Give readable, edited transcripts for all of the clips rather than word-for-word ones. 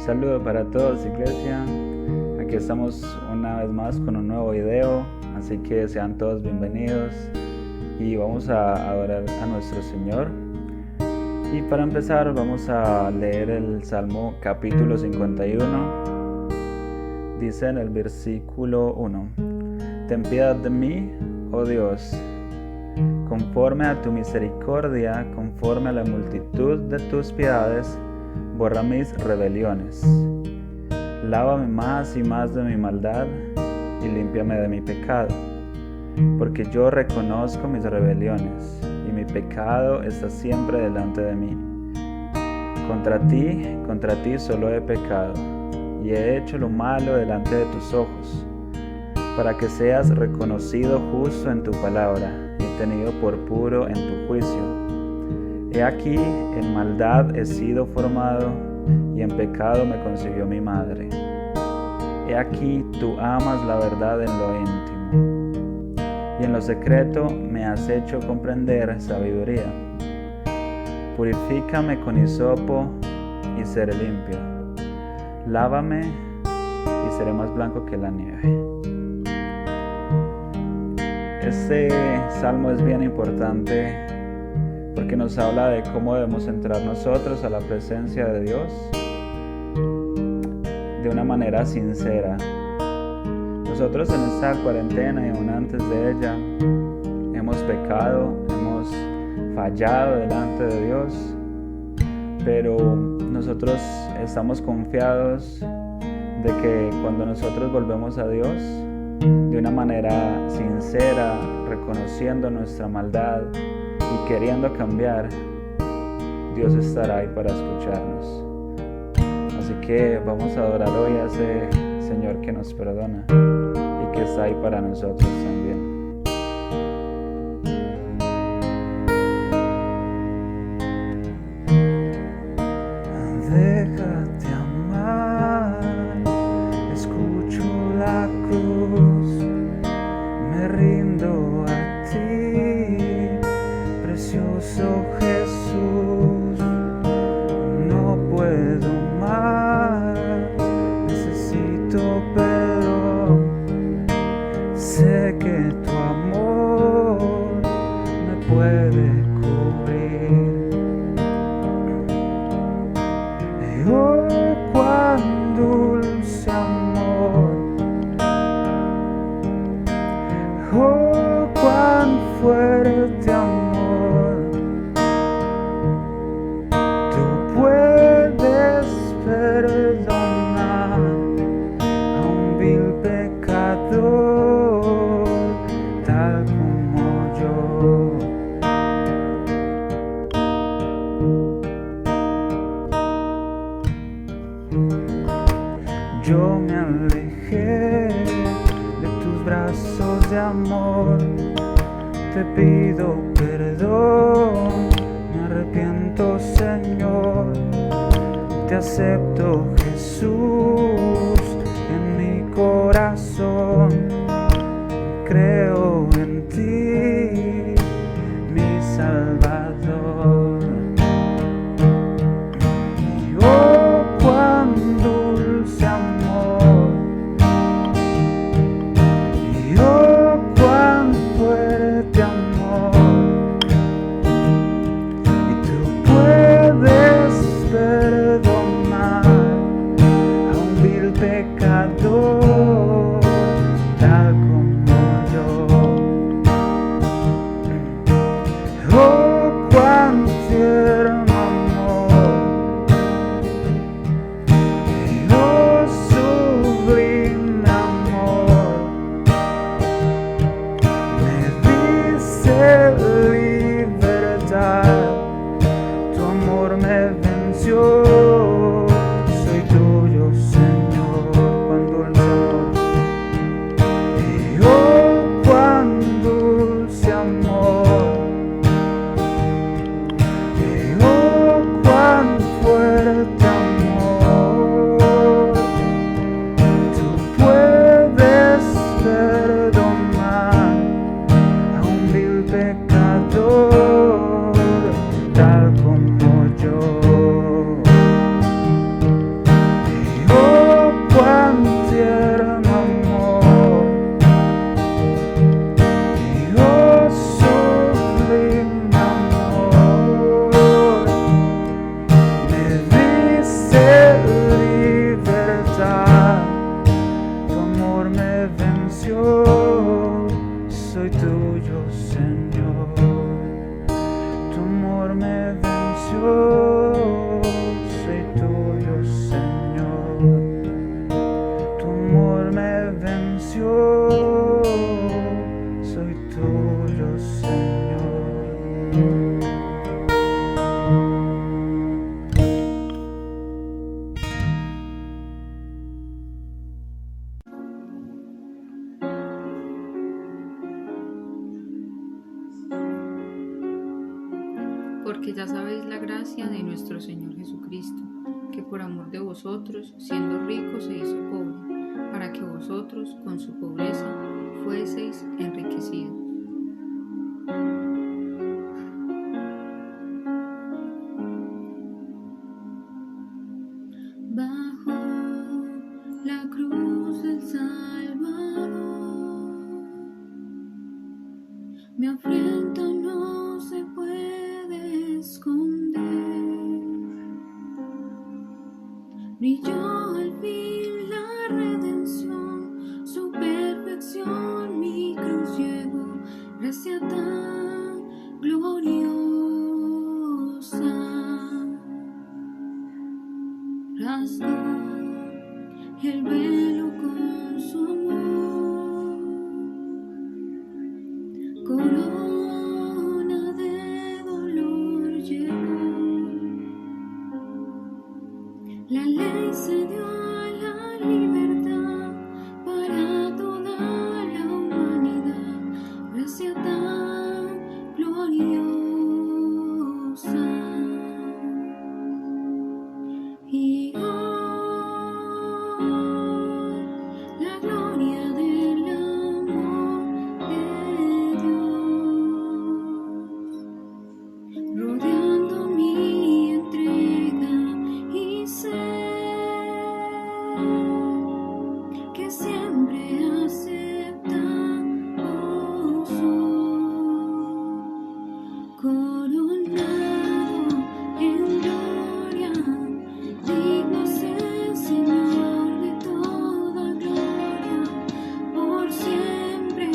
saludo para todos, iglesia. Aquí estamos una vez más con un nuevo video, así que sean todos bienvenidos y vamos a adorar a nuestro Señor. Y para empezar vamos a leer el Salmo capítulo 51. Dice en el versículo 1: Ten piedad de mí, oh Dios, conforme a tu misericordia, conforme a la multitud de tus piedades, borra mis rebeliones. Lávame más y más de mi maldad y límpiame de mi pecado, porque yo reconozco mis rebeliones y mi pecado está siempre delante de mí. Contra ti solo he pecado y he hecho lo malo delante de tus ojos, para que seas reconocido justo en tu palabra y tenido por puro en tu juicio. He aquí, en maldad he sido formado, y en pecado me concibió mi madre. He aquí, tú amas la verdad en lo íntimo, y en lo secreto me has hecho comprender sabiduría. Purifícame con hisopo y seré limpio. Lávame y seré más blanco que la nieve. Este salmo es bien importante porque nos habla de cómo debemos entrar nosotros a la presencia de Dios de una manera sincera. Nosotros en esta cuarentena y aún antes de ella hemos pecado, hemos fallado delante de Dios, pero nosotros estamos confiados de que cuando nosotros volvemos a Dios de una manera sincera, reconociendo nuestra maldad y queriendo cambiar, Dios estará ahí para escucharnos. Así que vamos a adorar hoy a ese Señor que nos perdona y que está ahí para nosotros también. Déjate amar, escucho la cruz, me rindo a ti, precioso Jesús. No puedo más, necesito perdón, sé que tu amor me puede cubrir. Oh, cuán dulce amor, oh, cuán fuerte amor. Tú puedes perdonar a un vil pecador tal como yo. Yo me alejé de tus brazos de amor, te pido perdón, me arrepiento, Señor, te acepto, Jesús, en mi corazón, creo en ti, mi Salvador. Y oh, cuán dulce amor, y oh, cuán fuerte amor, y tú puedes perdonar a un vil pecador tal como yo. Oh, cuán tierno amor, y oh, sublime amor, me dice libertad, tu amor me venció, soy tuyo, Señor. Cuán dulce amor, y oh, cuán dulce amor, y oh, cuán fuerte amor. Tú puedes perdonar a un vil pecador tuyo, Señor. Tu amor me venció, soy tuyo, Señor. Tu amor me venció, soy tuyo, Señor. Porque ya sabéis la gracia de nuestro Señor Jesucristo, que por amor de vosotros, siendo rico, se hizo pobre, para que vosotros, con su pobreza, fueseis enriquecidos. Bajo la cruz del Salvador, mi afrenta no se puede esconder. Brilló al fin la redención, su perfección mi cruz llevó, gracia tan gloriosa. Rasgó el velo con su amor, corona de dolor llevó. La ley se dio a la libertad para toda la humanidad, gracia tan gloriosa. Y hoy la gloria del amor de Dios rodeando mi entrega, y sé que siempre aceptado soy, coronado en gloria. Digno es el Señor de toda gloria, por siempre.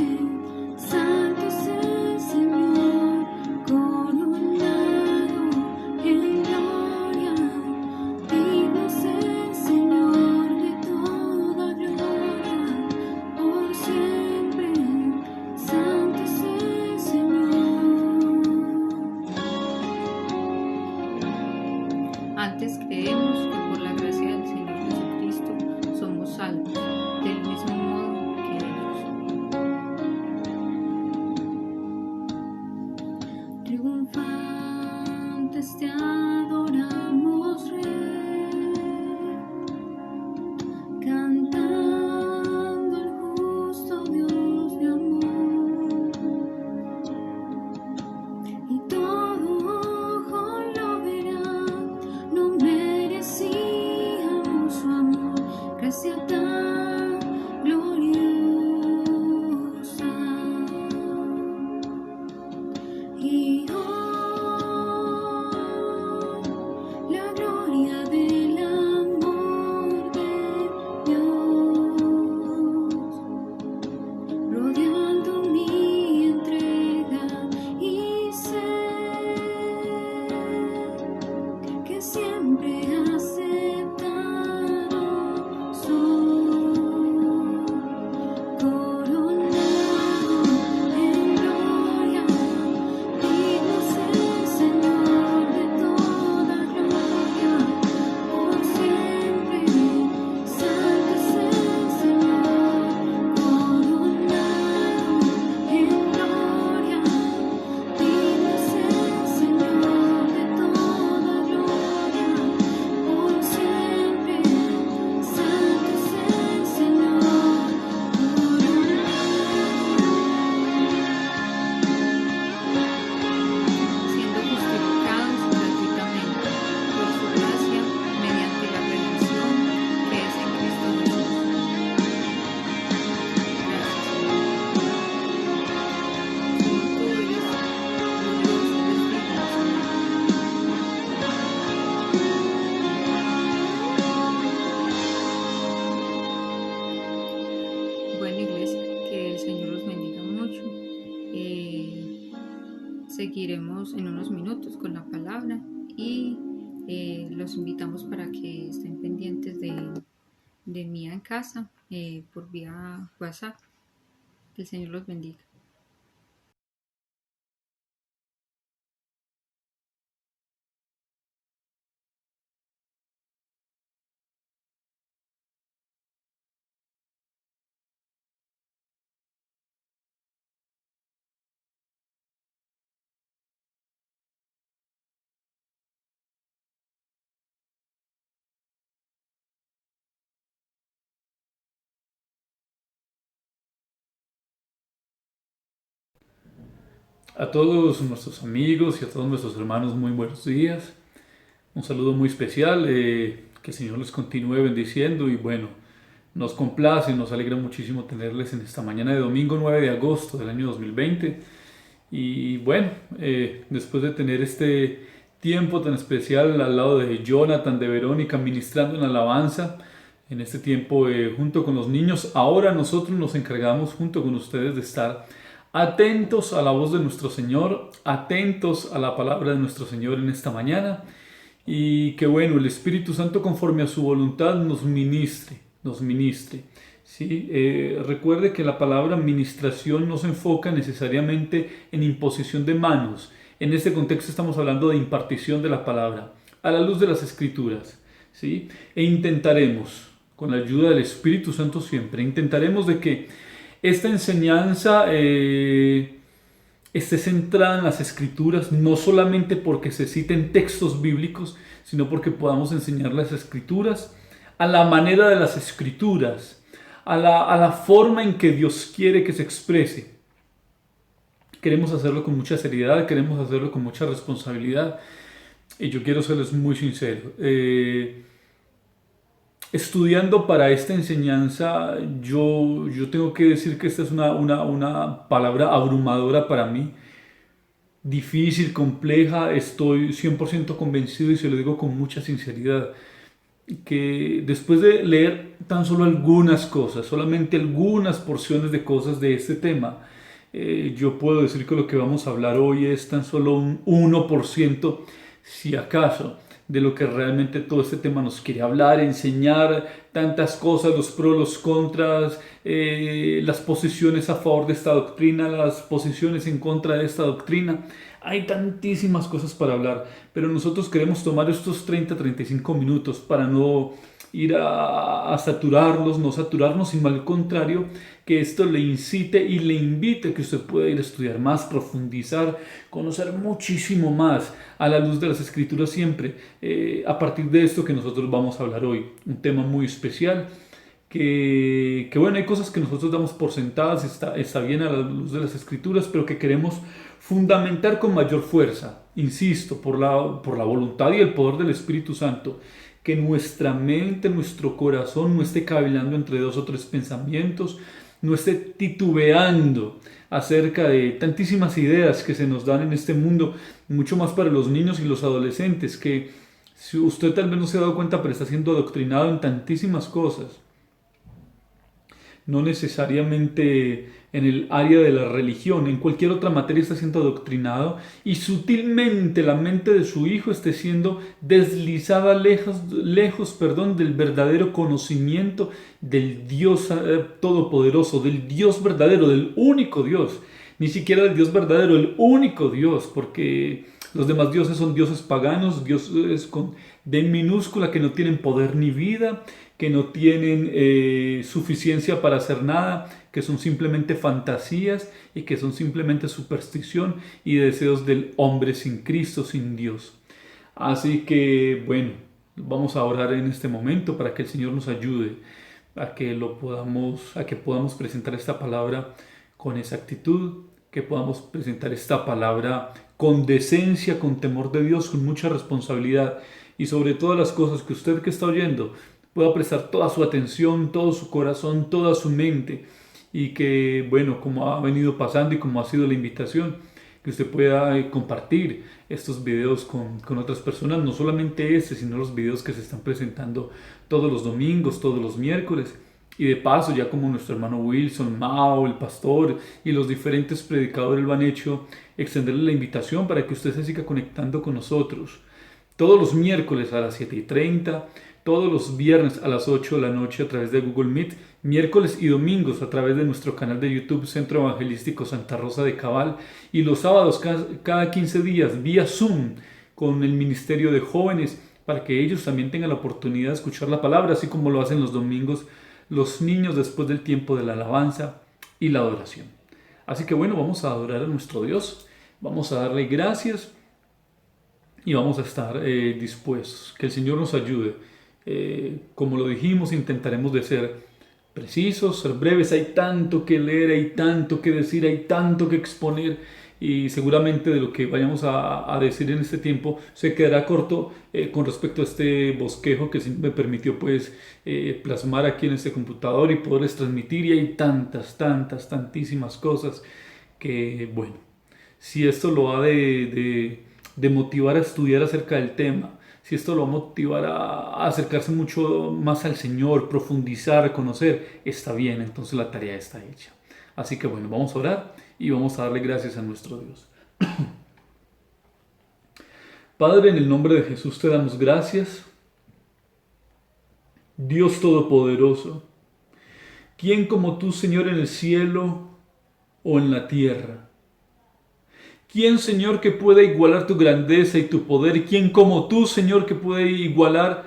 Santo es el Señor, coronado en gloria. Digno es el Señor de toda gloria, por siempre. Santo es el Señor. Antes creemos que por la gracia del Señor Jesucristo somos salvos, del mismo modo que ellos. Triunfantes te adoramos, Rey, cantando al justo Dios de amor. Y todo ojo lo verá, no merecíamos su amor, gracia tan gloriosa. Y hoy la gloria del amor de Dios rodeando mi entrega, y sé que siempre aceptado soy, coronado en gloria. Digno seguiremos en unos minutos con la palabra y los invitamos para que estén pendientes de Mía en Casa por vía WhatsApp. Que el Señor los bendiga. A todos nuestros amigos y a todos nuestros hermanos, muy buenos días. Un saludo muy especial, que el Señor les continúe bendiciendo y bueno, nos complace, nos alegra muchísimo tenerles en esta mañana de domingo 9 de agosto del año 2020. Y bueno, después de tener este tiempo tan especial al lado de Jonathan, de Verónica, ministrando en alabanza, en este tiempo junto con los niños, ahora nosotros nos encargamos junto con ustedes de estar atentos a la voz de nuestro Señor, atentos a la palabra de nuestro Señor en esta mañana y que bueno, el Espíritu Santo conforme a su voluntad nos ministre. ¿Sí? Recuerde que la palabra ministración no se enfoca necesariamente en imposición de manos. En este contexto estamos hablando de impartición de la palabra a la luz de las Escrituras, ¿sí? E intentaremos, con la ayuda del Espíritu Santo siempre, intentaremos de que esta enseñanza esté centrada en las Escrituras, no solamente porque se citen textos bíblicos, sino porque podamos enseñar las Escrituras a la manera de las Escrituras, a la forma en que Dios quiere que se exprese. Queremos hacerlo con mucha seriedad, queremos hacerlo con mucha responsabilidad, y yo quiero serles muy sincero. Estudiando para esta enseñanza, yo tengo que decir que esta es una palabra abrumadora para mí, difícil, compleja. Estoy 100% convencido y se lo digo con mucha sinceridad, que después de leer tan solo algunas cosas, solamente algunas porciones de cosas de este tema, yo puedo decir que lo que vamos a hablar hoy es tan solo un 1%, si acaso, de lo que realmente todo este tema nos quiere hablar, enseñar tantas cosas, los pros, los contras, las posiciones a favor de esta doctrina, las posiciones en contra de esta doctrina. Hay tantísimas cosas para hablar, pero nosotros queremos tomar estos 30-35 minutos para no ir a saturarlos, no saturarnos, sino al contrario, que esto le incite y le invite a que usted pueda ir a estudiar más, profundizar, conocer muchísimo más a la luz de las Escrituras siempre, a partir de esto que nosotros vamos a hablar hoy, un tema muy especial, que bueno, hay cosas que nosotros damos por sentadas, está bien a la luz de las Escrituras, pero que queremos fundamentar con mayor fuerza, insisto, por la voluntad y el poder del Espíritu Santo, que nuestra mente, nuestro corazón no esté cavilando entre dos o tres pensamientos, no esté titubeando acerca de tantísimas ideas que se nos dan en este mundo, mucho más para los niños y los adolescentes, que si usted tal vez no se ha dado cuenta, pero está siendo adoctrinado en tantísimas cosas. No necesariamente en el área de la religión, en cualquier otra materia está siendo adoctrinado y sutilmente la mente de su hijo esté siendo deslizada lejos del verdadero conocimiento del Dios todopoderoso, del Dios verdadero, del único Dios, ni siquiera del Dios verdadero, el único Dios, porque los demás dioses son dioses paganos, dioses con D minúscula que no tienen poder ni vida, que no tienen suficiencia para hacer nada, que son simplemente fantasías y que son simplemente superstición y deseos del hombre sin Cristo, sin Dios. Así que bueno, vamos a orar en este momento para que el Señor nos ayude a que podamos presentar esta palabra con exactitud, que podamos presentar esta palabra con decencia, con temor de Dios, con mucha responsabilidad y sobre todas las cosas que usted que está oyendo pueda prestar toda su atención, todo su corazón, toda su mente y que, bueno, como ha venido pasando y como ha sido la invitación, que usted pueda compartir estos videos con otras personas, no solamente sino los videos que se están presentando todos los domingos, todos los miércoles, Y de paso, ya como nuestro hermano Wilson, Mao, el pastor y los diferentes predicadores lo han hecho, extenderle la invitación para que usted se siga conectando con nosotros. Todos los miércoles a las 7:30, todos los viernes a las 8 de la noche a través de Google Meet, miércoles y domingos a través de nuestro canal de YouTube Centro Evangelístico Santa Rosa de Cabal, y los sábados cada 15 días vía Zoom con el Ministerio de Jóvenes, para que ellos también tengan la oportunidad de escuchar la palabra, así como lo hacen los domingos los niños después del tiempo de la alabanza y la adoración. Así que bueno, vamos a adorar a nuestro Dios, vamos a darle gracias y vamos a estar dispuestos. Que el Señor nos ayude. Como lo dijimos, intentaremos de ser precisos, ser breves. Hay tanto que leer, hay tanto que decir, hay tanto que exponer, y seguramente de lo que vayamos a decir en este tiempo se quedará corto con respecto a este bosquejo que me permitió pues plasmar aquí en este computador y poderles transmitir. Y hay tantísimas cosas que, bueno, si esto lo ha de motivar a estudiar acerca del tema, si esto lo va a motivar a acercarse mucho más al Señor, profundizar, conocer, está bien, entonces la tarea está hecha. Así que bueno, vamos a orar y vamos a darle gracias a nuestro Dios. Padre, en el nombre de Jesús te damos gracias. Dios Todopoderoso, ¿quién como tú, Señor, en el cielo o en la tierra? ¿Quién, Señor, que pueda igualar tu grandeza y tu poder? ¿Quién como tú, Señor, que puede igualar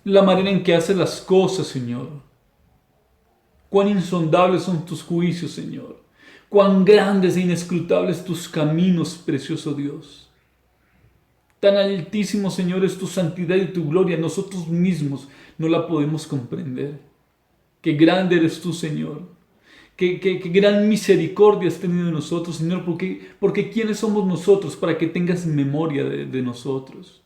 la manera en que haces las cosas, Señor? Cuán insondables son tus juicios, Señor. Cuán grandes e inescrutables tus caminos, precioso Dios. Tan altísimo, Señor, es tu santidad y tu gloria. Nosotros mismos no la podemos comprender. Qué grande eres tú, Señor. Qué gran misericordia has tenido de nosotros, Señor, porque ¿quiénes somos nosotros para que tengas memoria de nosotros?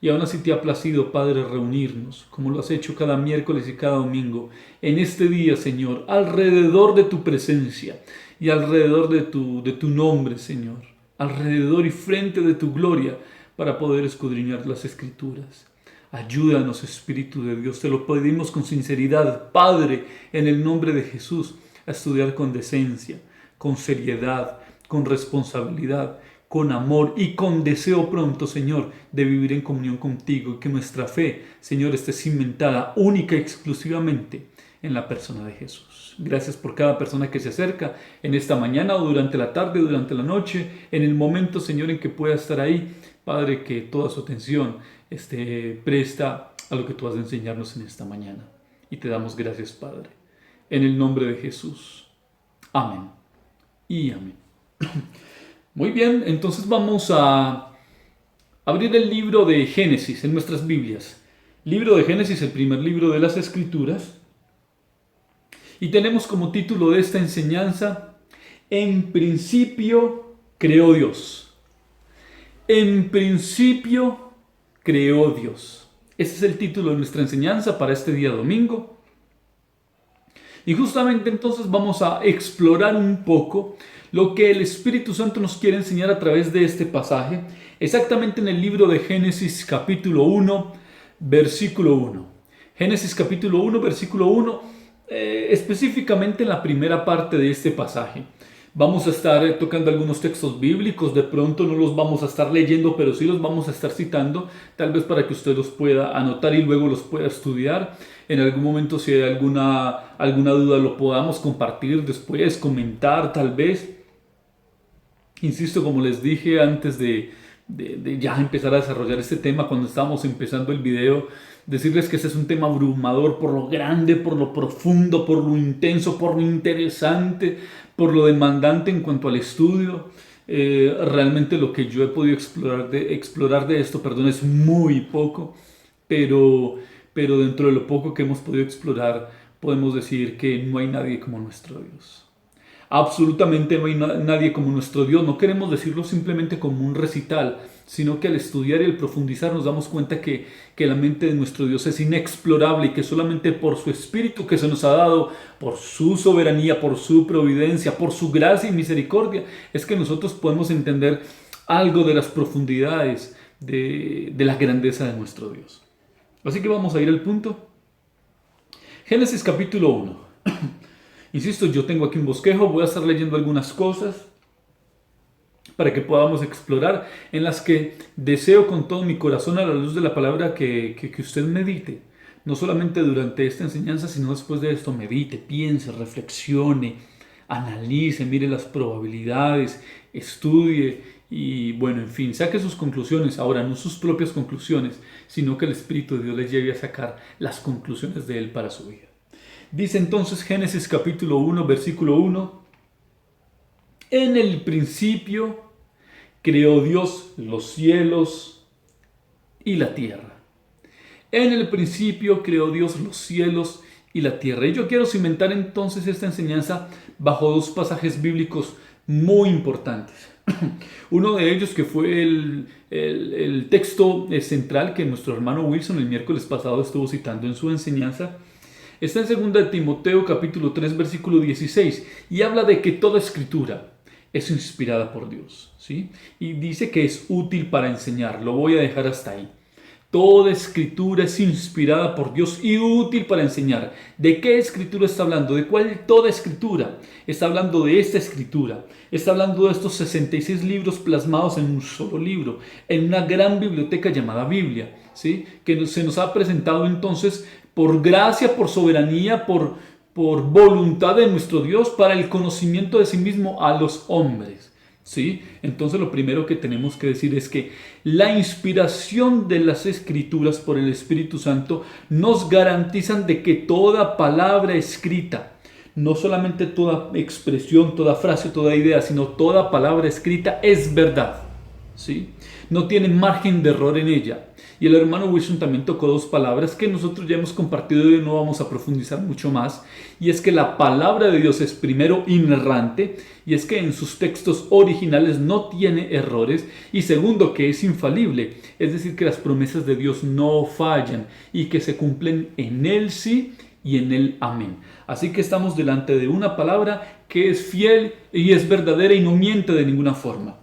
Y aún así te ha placido, Padre, reunirnos, como lo has hecho cada miércoles y cada domingo, en este día, Señor, alrededor de tu presencia y alrededor de tu nombre, Señor, alrededor y frente de tu gloria, para poder escudriñar las Escrituras. Ayúdanos, Espíritu de Dios, te lo pedimos con sinceridad, Padre, en el nombre de Jesús, a estudiar con decencia, con seriedad, con responsabilidad, con amor y con deseo pronto, Señor, de vivir en comunión contigo, y que nuestra fe, Señor, esté cimentada única y exclusivamente en la persona de Jesús. Gracias por cada persona que se acerca en esta mañana o durante la tarde, durante la noche, en el momento, Señor, en que pueda estar ahí. Padre, que toda su atención esté presta a lo que tú has de enseñarnos en esta mañana. Y te damos gracias, Padre, en el nombre de Jesús. Amén y amén. Muy bien, entonces vamos a abrir el libro de Génesis en nuestras Biblias. Libro de Génesis, el primer libro de las Escrituras. Y tenemos como título de esta enseñanza: En principio creó Dios. En principio creó Dios. Este es el título de nuestra enseñanza para este día domingo. Y justamente entonces vamos a explorar un poco lo que el Espíritu Santo nos quiere enseñar a través de este pasaje, exactamente en el libro de Génesis capítulo 1, versículo 1. Génesis capítulo 1, versículo 1, específicamente en la primera parte de este pasaje. Vamos a estar tocando algunos textos bíblicos, de pronto no los vamos a estar leyendo, pero sí los vamos a estar citando, tal vez para que usted los pueda anotar y luego los pueda estudiar. En algún momento, si hay alguna duda, lo podamos compartir después, comentar tal vez. Insisto, como les dije antes de ya empezar a desarrollar este tema, cuando estábamos empezando el video, decirles que este es un tema abrumador por lo grande, por lo profundo, por lo intenso, por lo interesante, por lo demandante en cuanto al estudio. Realmente lo que yo he podido explorar de esto, es muy poco, pero dentro de lo poco que hemos podido explorar, podemos decir que no hay nadie como nuestro Dios. Absolutamente no hay nadie como nuestro Dios. No queremos decirlo simplemente como un recital, sino que al estudiar y al profundizar nos damos cuenta que la mente de nuestro Dios es inexplorable y que solamente por su Espíritu que se nos ha dado, por su soberanía, por su providencia, por su gracia y misericordia, es que nosotros podemos entender algo de las profundidades de la grandeza de nuestro Dios. Así que vamos a ir al punto. Génesis capítulo 1. Insisto, yo tengo aquí un bosquejo, voy a estar leyendo algunas cosas para que podamos explorar, en las que deseo con todo mi corazón, a la luz de la palabra, que usted medite. No solamente durante esta enseñanza, sino después de esto, medite, piense, reflexione, analice, mire las probabilidades, estudie y bueno, en fin, saque sus conclusiones. Ahora, no sus propias conclusiones, sino que el Espíritu de Dios les lleve a sacar las conclusiones de Él para su vida. Dice entonces Génesis capítulo 1, versículo 1: en el principio creó Dios los cielos y la tierra. En el principio creó Dios los cielos y la tierra. Y yo quiero cimentar entonces esta enseñanza bajo dos pasajes bíblicos muy importantes. Uno de ellos, que fue el texto central que nuestro hermano Wilson el miércoles pasado estuvo citando en su enseñanza, está en 2 Timoteo capítulo 3 versículo 16, y habla de que toda escritura es inspirada por Dios, ¿sí? Y dice que es útil para enseñar. Lo voy a dejar hasta ahí. Toda escritura es inspirada por Dios y útil para enseñar. ¿De qué escritura está hablando? ¿De cuál toda escritura? Está hablando de esta escritura. Está hablando de estos 66 libros plasmados en un solo libro, en una gran biblioteca llamada Biblia, ¿sí? Que se nos ha presentado entonces por gracia, por soberanía, por voluntad de nuestro Dios, para el conocimiento de sí mismo a los hombres, ¿sí? Entonces lo primero que tenemos que decir es que la inspiración de las Escrituras por el Espíritu Santo nos garantizan de que toda palabra escrita, no solamente toda expresión, toda frase, toda idea, sino toda palabra escrita es verdad, ¿sí? No tiene margen de error en ella. Y el hermano Wilson también tocó dos palabras que nosotros ya hemos compartido y no vamos a profundizar mucho más. Y es que la palabra de Dios es, primero, inerrante, y es que en sus textos originales no tiene errores. Y segundo, que es infalible, es decir, que las promesas de Dios no fallan y que se cumplen en el sí y en el amén. Así que estamos delante de una palabra que es fiel y es verdadera y no miente de ninguna forma.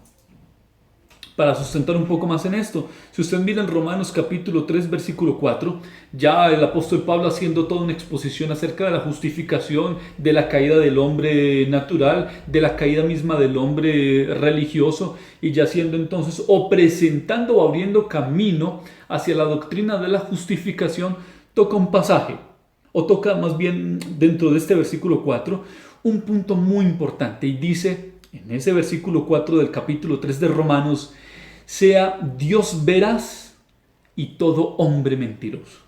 Para sustentar un poco más en esto, si usted mira en Romanos capítulo 3 versículo 4, ya el apóstol Pablo haciendo toda una exposición acerca de la justificación, de la caída del hombre natural, de la caída misma del hombre religioso, y ya siendo entonces o presentando o abriendo camino hacia la doctrina de la justificación, toca un pasaje, o toca más bien dentro de este versículo 4, un punto muy importante, y dice en ese versículo 4 del capítulo 3 de Romanos: sea Dios veraz y todo hombre mentiroso.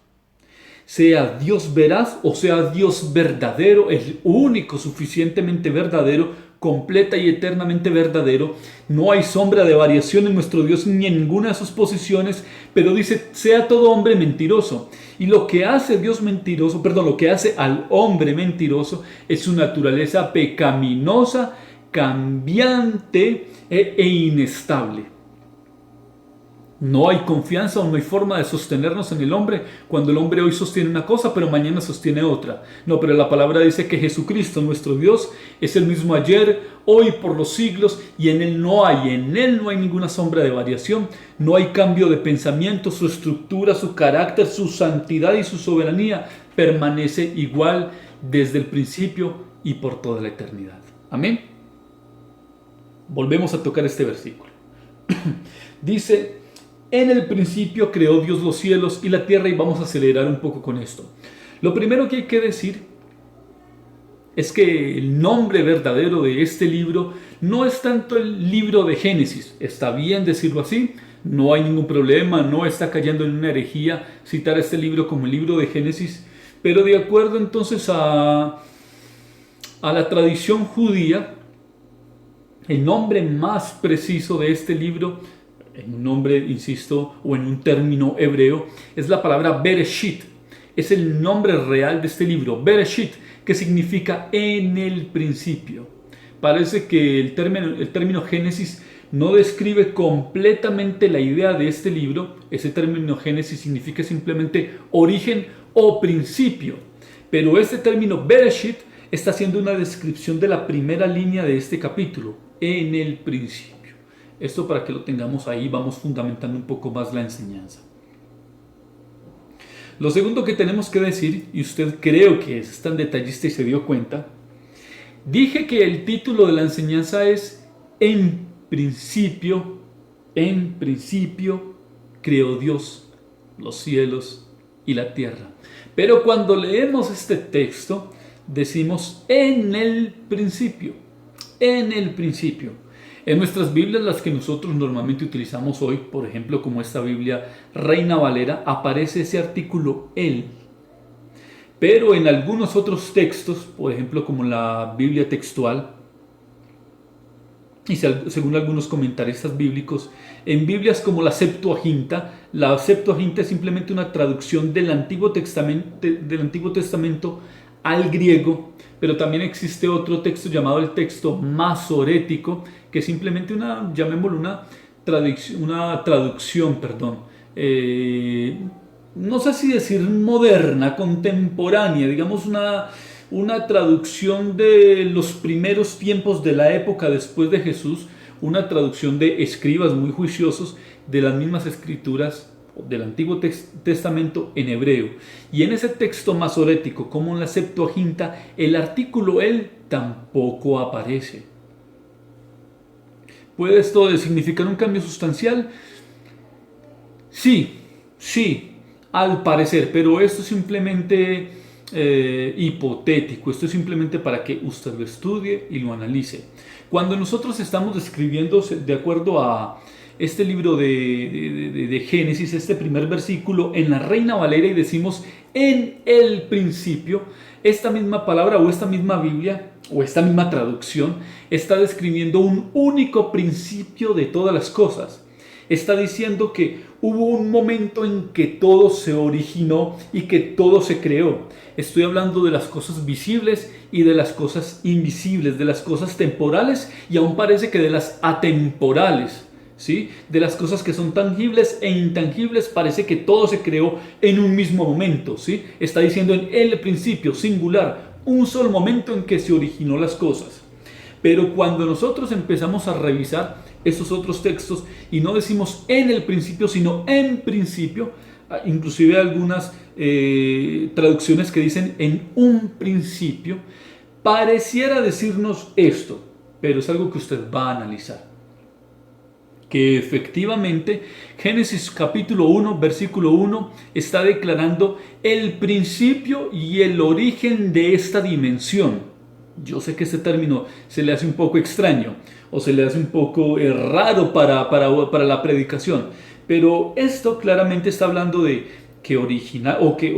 Sea Dios veraz o sea Dios verdadero, el único suficientemente verdadero, completa y eternamente verdadero. No hay sombra de variación en nuestro Dios ni en ninguna de sus posiciones, pero dice: sea todo hombre mentiroso. Y lo que hace Dios mentiroso, lo que hace al hombre mentiroso es su naturaleza pecaminosa, cambiante e inestable. No hay confianza o no hay forma de sostenernos en el hombre cuando el hombre hoy sostiene una cosa pero mañana sostiene otra. No, pero la palabra dice que Jesucristo, nuestro Dios, es el mismo ayer, hoy, por los siglos, y en Él no hay ninguna sombra de variación. No hay cambio de pensamiento. Su estructura, su carácter, su santidad y su soberanía permanece igual desde el principio y por toda la eternidad. Amén. Volvemos a tocar este versículo. Dice: en el principio creó Dios los cielos y la tierra, y vamos a acelerar un poco con esto. Lo primero que hay que decir es que el nombre verdadero de este libro no es tanto el libro de Génesis. Está bien decirlo así, no hay ningún problema, no está cayendo en una herejía citar este libro como el libro de Génesis, pero de acuerdo entonces a la tradición judía, el nombre más preciso de este libro, en un nombre, insisto, o en un término hebreo, es la palabra Bereshit. Es el nombre real de este libro, Bereshit, que significa en el principio. Parece que el término Génesis no describe completamente la idea de este libro. Ese término Génesis significa simplemente origen o principio. Pero este término Bereshit está haciendo una descripción de la primera línea de este capítulo, en el principio. Esto para que lo tengamos ahí, vamos fundamentando un poco más la enseñanza. Lo segundo que tenemos que decir, y usted creo que es tan detallista y se dio cuenta, dije que el título de la enseñanza es En principio creó Dios los cielos y la tierra. Pero cuando leemos este texto, decimos en el principio. En el principio. En nuestras Biblias, las que nosotros normalmente utilizamos hoy, por ejemplo, como esta Biblia Reina Valera, aparece ese artículo el. Pero en algunos otros textos, por ejemplo, como la Biblia textual, y según algunos comentaristas bíblicos, en Biblias como la Septuaginta es simplemente una traducción del Antiguo Testamento al griego, pero también existe otro texto llamado el texto masorético, que es simplemente llamémoslo una traducción, no sé si decir moderna, contemporánea, digamos una traducción de los primeros tiempos de la época después de Jesús, una traducción de escribas muy juiciosos de las mismas escrituras del Antiguo Testamento en hebreo. Y en ese texto masorético, como en la Septuaginta, el artículo el tampoco aparece. ¿Puede esto significar un cambio sustancial? Sí, al parecer, pero esto es simplemente hipotético. Esto es simplemente para que usted lo estudie y lo analice. Cuando nosotros estamos escribiendo de acuerdo a este libro de Génesis, este primer versículo en la Reina Valera, y decimos en el principio, esta misma palabra o esta misma Biblia o esta misma traducción está describiendo un único principio de todas las cosas. Está diciendo que hubo un momento en que todo se originó y que todo se creó. Estoy hablando de las cosas visibles y de las cosas invisibles, de las cosas temporales y aún parece que de las atemporales. ¿Sí? De las cosas que son tangibles e intangibles, parece que todo se creó en un mismo momento, ¿sí? Está diciendo en el principio, singular, un solo momento en que se originó las cosas. Pero cuando nosotros empezamos a revisar estos otros textos y no decimos en el principio, sino en principio, inclusive algunas traducciones que dicen en un principio, pareciera decirnos esto, pero es algo que usted va a analizar. Que efectivamente Génesis capítulo 1, versículo 1 está declarando el principio y el origen de esta dimensión. Yo sé que este término se le hace un poco extraño o se le hace un poco raro para la predicación, pero esto claramente está hablando de que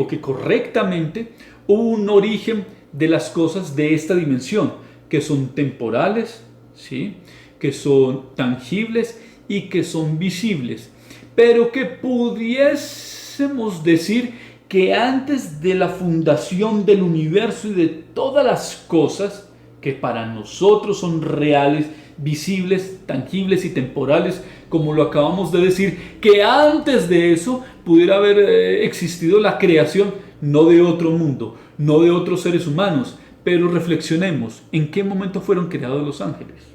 que correctamente hubo un origen de las cosas de esta dimensión, que son temporales, ¿sí? Que son tangibles y que son visibles, pero que pudiésemos decir que antes de la fundación del universo y de todas las cosas que para nosotros son reales, visibles, tangibles y temporales, como lo acabamos de decir, que antes de eso pudiera haber existido la creación, no de otro mundo, no de otros seres humanos, pero reflexionemos, ¿en qué momento fueron creados los ángeles?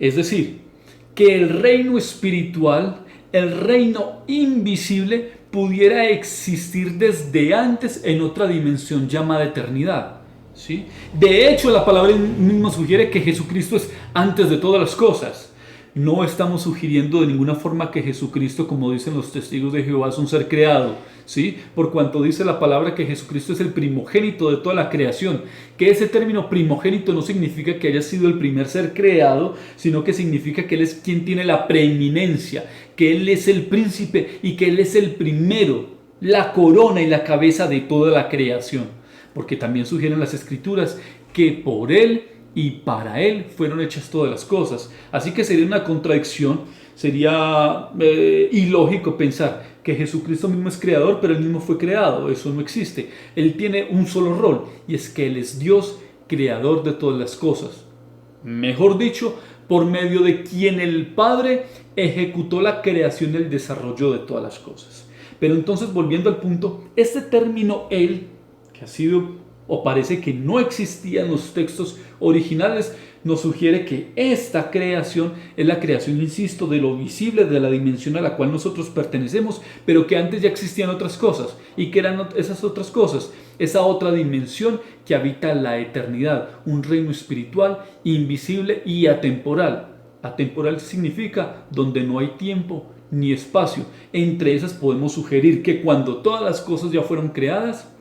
Es decir, que el reino espiritual, el reino invisible, pudiera existir desde antes en otra dimensión llamada eternidad, ¿sí? De hecho, la palabra misma sugiere que Jesucristo es antes de todas las cosas. No estamos sugiriendo de ninguna forma que Jesucristo, como dicen los testigos de Jehová, es un ser creado, ¿sí? Por cuanto dice la palabra que Jesucristo es el primogénito de toda la creación, que ese término primogénito no significa que haya sido el primer ser creado, sino que significa que Él es quien tiene la preeminencia, que Él es el príncipe y que Él es el primero, la corona y la cabeza de toda la creación. Porque también sugieren las Escrituras que por Él y para Él fueron hechas todas las cosas. Así que sería una contradicción, sería ilógico pensar que Jesucristo mismo es creador, pero Él mismo fue creado. Eso no existe. Él tiene un solo rol, y es que Él es Dios, creador de todas las cosas. Mejor dicho, por medio de quien el Padre ejecutó la creación y el desarrollo de todas las cosas. Pero entonces, volviendo al punto, este término Él, que ha sido o parece que no existía en los textos originales, nos sugiere que esta creación es la creación, insisto, de lo visible, de la dimensión a la cual nosotros pertenecemos, pero que antes ya existían otras cosas. ¿Y que eran esas otras cosas? Esa otra dimensión que habita la eternidad, un reino espiritual, invisible y atemporal. Atemporal significa donde no hay tiempo ni espacio. Entre esas podemos sugerir que cuando todas las cosas ya fueron creadas,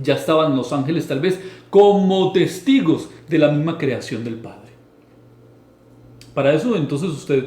ya estaban los ángeles tal vez como testigos de la misma creación del Padre. Para eso entonces usted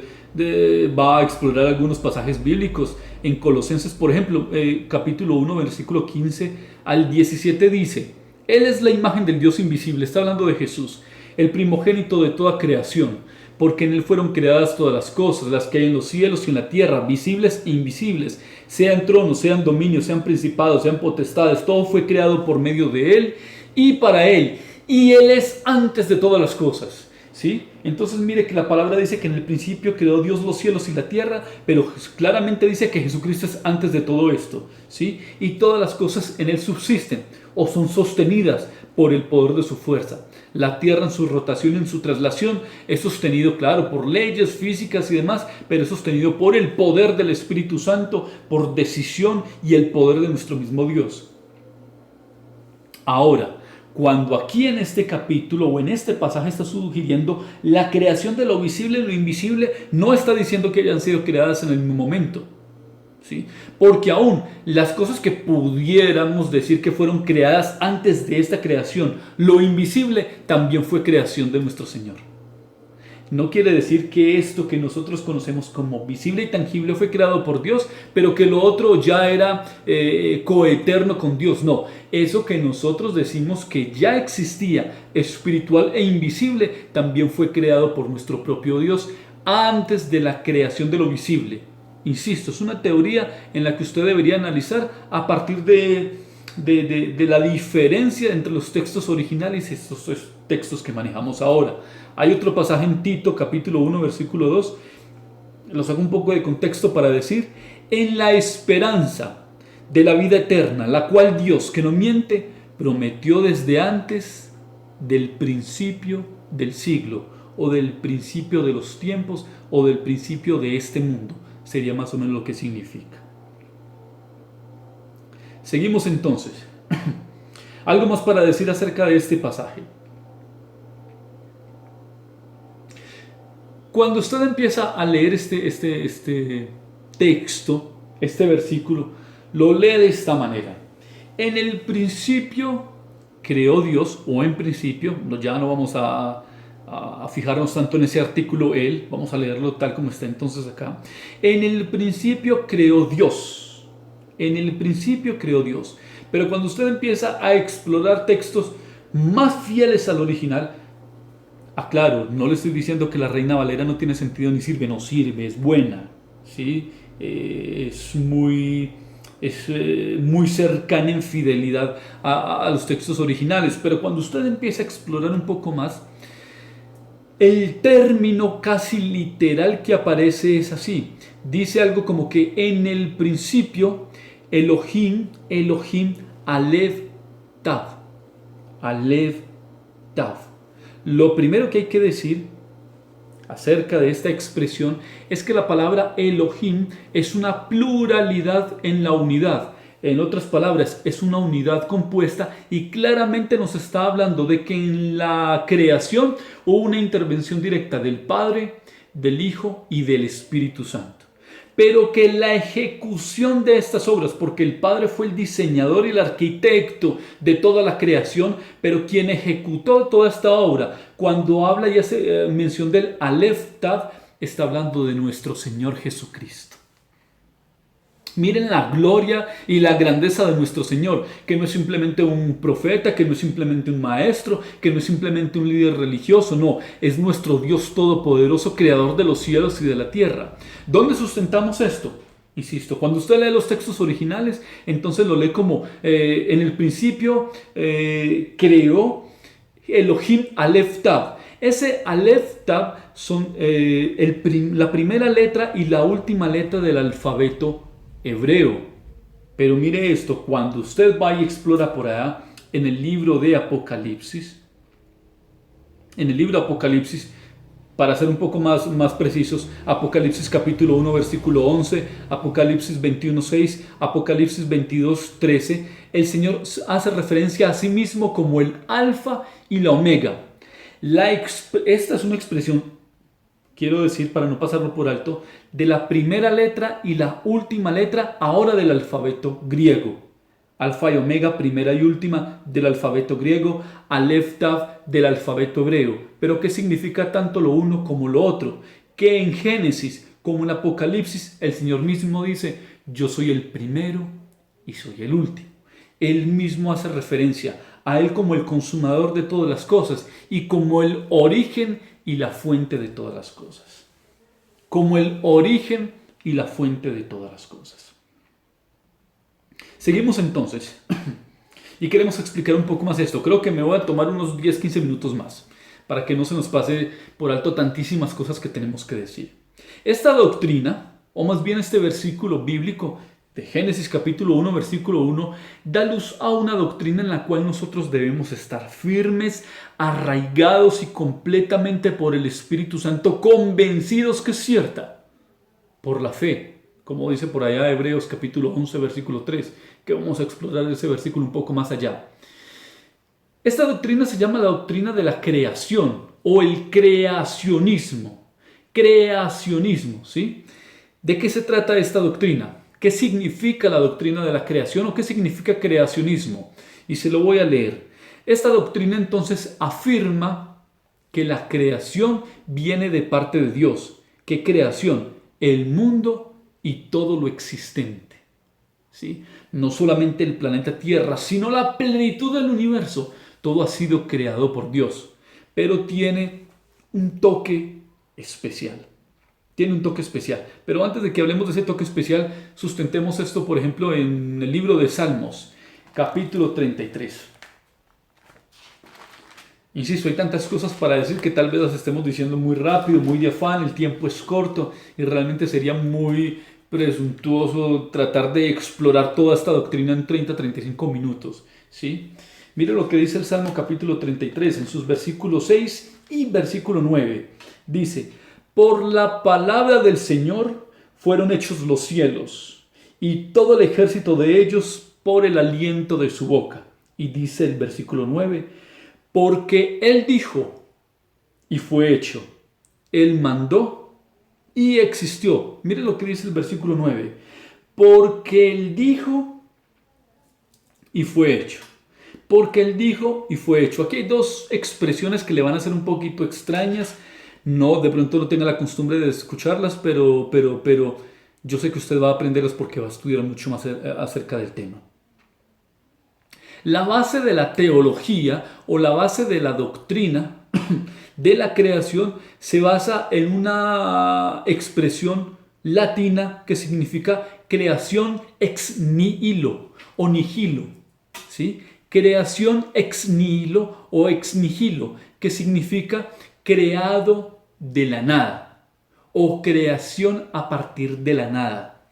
va a explorar algunos pasajes bíblicos. En Colosenses, por ejemplo, capítulo 1, versículo 15 al 17 dice: Él es la imagen del Dios invisible, está hablando de Jesús, el primogénito de toda creación, porque en Él fueron creadas todas las cosas, las que hay en los cielos y en la tierra, visibles e invisibles, sean tronos, sean dominios, sean principados, sean potestades, todo fue creado por medio de Él y para Él, y Él es antes de todas las cosas. ¿Sí? Entonces mire que la palabra dice que en el principio creó Dios los cielos y la tierra, pero claramente dice que Jesucristo es antes de todo esto, ¿sí? Y todas las cosas en Él subsisten o son sostenidas por el poder de su fuerza. La tierra en su rotación, en su traslación, es sostenido, claro, por leyes físicas y demás, pero es sostenido por el poder del Espíritu Santo, por decisión y el poder de nuestro mismo Dios. Ahora, cuando aquí en este capítulo o en este pasaje está sugiriendo la creación de lo visible y lo invisible, no está diciendo que hayan sido creadas en el mismo momento, ¿sí? Porque aún las cosas que pudiéramos decir que fueron creadas antes de esta creación, lo invisible también fue creación de nuestro Señor. No quiere decir que esto que nosotros conocemos como visible y tangible fue creado por Dios, pero que lo otro ya era coeterno con Dios. No, eso que nosotros decimos que ya existía, espiritual e invisible, también fue creado por nuestro propio Dios antes de la creación de lo visible. Insisto, es una teoría en la que usted debería analizar a partir de la diferencia entre los textos originales y estos textos que manejamos ahora. Hay otro pasaje en Tito, capítulo 1, versículo 2. Los hago un poco de contexto para decir: en la esperanza de la vida eterna, la cual Dios, que no miente, prometió desde antes del principio del siglo, o del principio de los tiempos, o del principio de este mundo. Sería más o menos lo que significa. Seguimos entonces. Algo más para decir acerca de este pasaje. Cuando usted empieza a leer este texto, este versículo, lo lee de esta manera: en el principio creó Dios, o en principio, ya no vamos a fijarnos tanto en ese artículo Él, vamos a leerlo tal como está entonces acá. En el principio creó Dios. En el principio creó Dios. Pero cuando usted empieza a explorar textos más fieles al original, claro, no le estoy diciendo que la Reina Valera no tiene sentido ni sirve, no sirve, es buena, ¿sí? Es muy cercana en fidelidad a los textos originales, pero cuando usted empieza a explorar un poco más, el término casi literal que aparece es así. Dice algo como que en el principio Elohim, Aleph, Tav. Aleph, Tav. Lo primero que hay que decir acerca de esta expresión es que la palabra Elohim es una pluralidad en la unidad. En otras palabras, es una unidad compuesta y claramente nos está hablando de que en la creación hubo una intervención directa del Padre, del Hijo y del Espíritu Santo. Pero que la ejecución de estas obras, porque el Padre fue el diseñador y el arquitecto de toda la creación, pero quien ejecutó toda esta obra, cuando habla y hace mención del Aleph Tav, está hablando de nuestro Señor Jesucristo. Miren la gloria y la grandeza de nuestro Señor, que no es simplemente un profeta, que no es simplemente un maestro, que no es simplemente un líder religioso, no, es nuestro Dios todopoderoso, creador de los cielos y de la tierra. ¿Dónde sustentamos esto? Insisto, cuando usted lee los textos originales, entonces lo lee como en el principio creó Elohim Aleph Tav. Ese Aleph Tav son la primera letra y la última letra del alfabeto hebreo. Pero mire esto, cuando usted va y explora por allá en el libro de Apocalipsis, En el libro de Apocalipsis, para ser un poco más precisos, Apocalipsis capítulo 1 versículo 11, Apocalipsis 21 6, Apocalipsis 22 13, el Señor hace referencia a sí mismo como el alfa y la omega. Esta es una expresión, quiero decir para no pasarlo por alto, de la primera letra y la última letra ahora del alfabeto griego. Alfa y omega, primera y última del alfabeto griego, Aleph Tav del alfabeto hebreo. Pero ¿qué significa tanto lo uno como lo otro? Que en Génesis como en Apocalipsis el Señor mismo dice: yo soy el primero y soy el último. Él mismo hace referencia a Él como el consumador de todas las cosas y como el origen y la fuente de todas las cosas. Como el origen y la fuente de todas las cosas. Seguimos entonces y queremos explicar un poco más esto. Creo que me voy a tomar unos 10-15 minutos más para que no se nos pase por alto tantísimas cosas que tenemos que decir. Esta doctrina, o más bien este versículo bíblico de Génesis capítulo 1 versículo 1, da luz a una doctrina en la cual nosotros debemos estar firmes, arraigados y completamente por el Espíritu Santo, convencidos que es cierta por la fe. Como dice por allá Hebreos capítulo 11 versículo 3, que vamos a explorar ese versículo un poco más allá. Esta doctrina se llama la doctrina de la creación o el creacionismo. Creacionismo, ¿sí? ¿De qué se trata esta doctrina? ¿Qué significa la doctrina de la creación o qué significa creacionismo? Y se lo voy a leer. Esta doctrina entonces afirma que la creación viene de parte de Dios. ¿Qué creación? El mundo y todo lo existente, ¿sí? No solamente el planeta Tierra, sino la plenitud del universo. Todo ha sido creado por Dios, pero tiene un toque especial. Tiene un toque especial. Pero antes de que hablemos de ese toque especial, sustentemos esto, por ejemplo, en el libro de Salmos, capítulo 33. Insisto, hay tantas cosas para decir que tal vez las estemos diciendo muy rápido, muy de afán, el tiempo es corto y realmente sería muy presuntuoso tratar de explorar toda esta doctrina en 30-35 minutos, ¿sí? Mire lo que dice el Salmo capítulo 33 en sus versículos 6 y versículo 9. Dice: por la palabra del Señor fueron hechos los cielos y todo el ejército de ellos por el aliento de su boca. Y dice el versículo 9: porque Él dijo y fue hecho, Él mandó y existió. Mire lo que dice el versículo 9. Porque Él dijo y fue hecho. Porque Él dijo y fue hecho. Aquí hay dos expresiones que le van a ser un poquito extrañas. No, de pronto no tenga la costumbre de escucharlas, pero yo sé que usted va a aprenderlas porque va a estudiar mucho más acerca del tema. La base de la teología o la base de la doctrina de la creación se basa en una expresión latina que significa creación ex nihilo o nihilo, ¿sí? Creación ex nihilo o ex nihilo, que significa creado de la nada o creación a partir de la nada.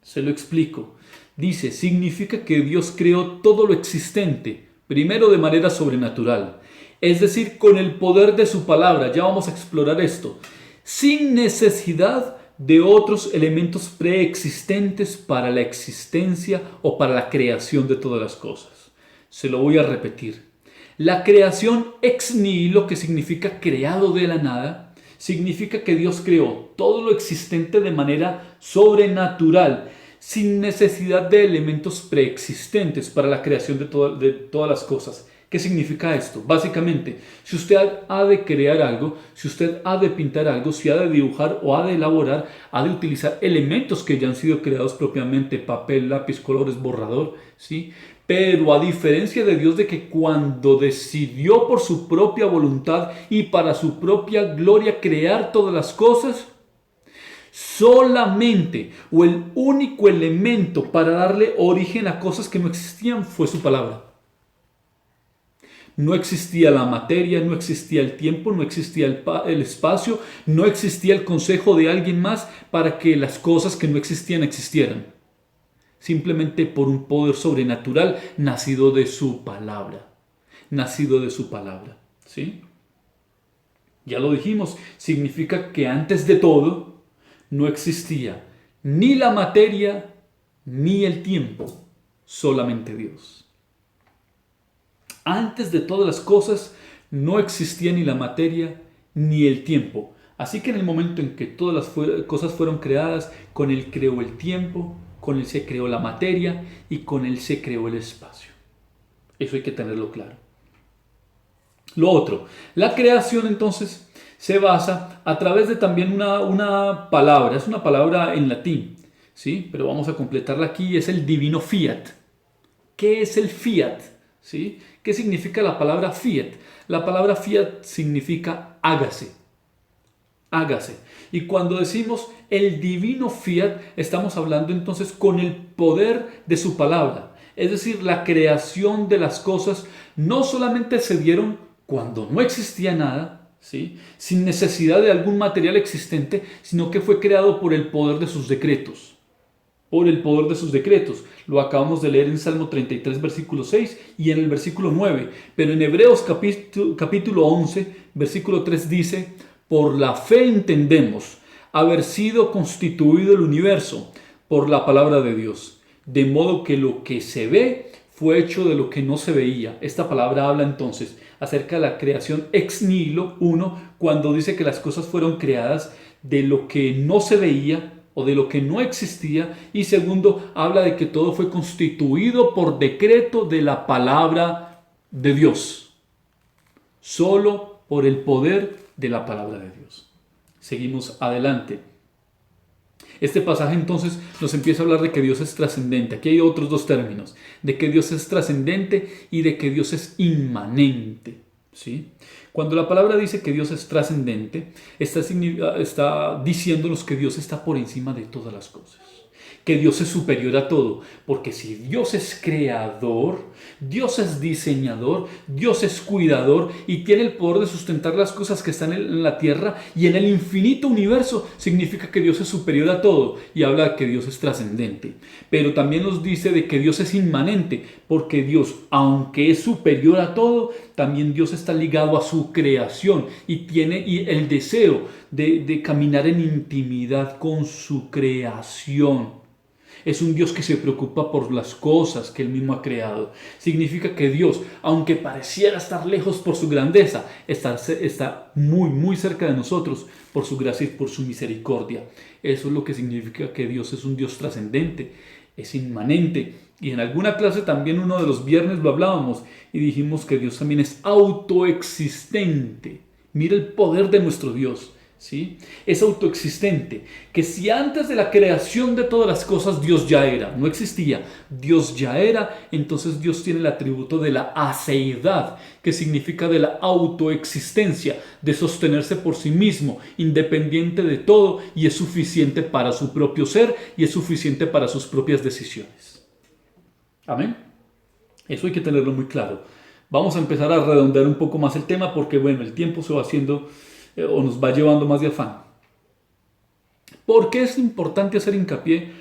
Se lo explico. Dice, significa que Dios creó todo lo existente, primero de manera sobrenatural, es decir, con el poder de su palabra. Ya vamos a explorar esto, sin necesidad de otros elementos preexistentes para la existencia o para la creación de todas las cosas. Se lo voy a repetir. La creación ex nihilo, que significa creado de la nada, significa que Dios creó todo lo existente de manera sobrenatural, sin necesidad de elementos preexistentes para la creación de todas las cosas. ¿Qué significa esto? Básicamente, si usted ha de crear algo, si usted ha de pintar algo, si ha de dibujar o ha de elaborar, ha de utilizar elementos que ya han sido creados propiamente, papel, lápiz, colores, borrador, ¿sí? Pero a diferencia de Dios, de que cuando decidió por su propia voluntad y para su propia gloria crear todas las cosas, solamente o el único elemento para darle origen a cosas que no existían fue su palabra. No existía la materia, no existía el tiempo, no existía el espacio, no existía el consejo de alguien más para que las cosas que no existían existieran. Simplemente por un poder sobrenatural nacido de su palabra. Nacido de su palabra, ¿sí? Ya lo dijimos, significa que antes de todo no existía ni la materia ni el tiempo, solamente Dios. Antes de todas las cosas no existía ni la materia ni el tiempo. Así que en el momento en que todas las cosas fueron creadas, con Él creó el tiempo, con Él se creó la materia y con Él se creó el espacio. Eso hay que tenerlo claro. Lo otro, la creación entonces se basa a través de también una palabra, es una palabra en latín, ¿sí? Pero vamos a completarla aquí, es el divino fiat. ¿Qué es el fiat? ¿Sí? ¿Qué significa la palabra fiat? La palabra fiat significa hágase. Hágase. Y cuando decimos el divino fiat, estamos hablando entonces con el poder de su palabra. Es decir, la creación de las cosas no solamente se dieron cuando no existía nada, ¿sí? Sin necesidad de algún material existente, sino que fue creado por el poder de sus decretos. Por el poder de sus decretos. Lo acabamos de leer en Salmo 33, versículo 6 y en el versículo 9. Pero en Hebreos capítulo 11, versículo 3 dice: por la fe entendemos haber sido constituido el universo por la palabra de Dios, de modo que lo que se ve fue hecho de lo que no se veía. Esta palabra habla entonces acerca de la creación ex nihilo, cuando dice que las cosas fueron creadas de lo que no se veía o de lo que no existía, y segundo, habla de que todo fue constituido por decreto de la palabra de Dios, solo por el poder de la palabra de Dios. Seguimos adelante. Este pasaje entonces nos empieza a hablar de que Dios es trascendente. Aquí hay otros dos términos, de que Dios es trascendente y de que Dios es inmanente, ¿sí? Cuando la palabra dice que Dios es trascendente, está diciéndonos que Dios está por encima de todas las cosas, que Dios es superior a todo, porque si Dios es creador, Dios es diseñador, Dios es cuidador y tiene el poder de sustentar las cosas que están en la tierra y en el infinito universo, significa que Dios es superior a todo, y habla de que Dios es trascendente. Pero también nos dice de que Dios es inmanente, porque Dios, aunque es superior a todo, también Dios está ligado a su creación y tiene el deseo de caminar en intimidad con su creación. Es un Dios que se preocupa por las cosas que Él mismo ha creado. Significa que Dios, aunque pareciera estar lejos por su grandeza, está muy, muy cerca de nosotros por su gracia y por su misericordia. Eso es lo que significa que Dios es un Dios trascendente, es inmanente. Y en alguna clase también uno de los viernes lo hablábamos y dijimos que Dios también es autoexistente. Mira el poder de nuestro Dios. ¿Sí? Es autoexistente, que si antes de la creación de todas las cosas Dios ya era, no existía, Dios ya era, entonces Dios tiene el atributo de la aceidad, que significa de la autoexistencia, de sostenerse por sí mismo, independiente de todo, y es suficiente para su propio ser y es suficiente para sus propias decisiones. Amén. Eso hay que tenerlo muy claro. Vamos a empezar a redondear un poco más el tema porque bueno, el tiempo se va haciendo o nos va llevando más de afán. ¿Por qué es importante hacer hincapié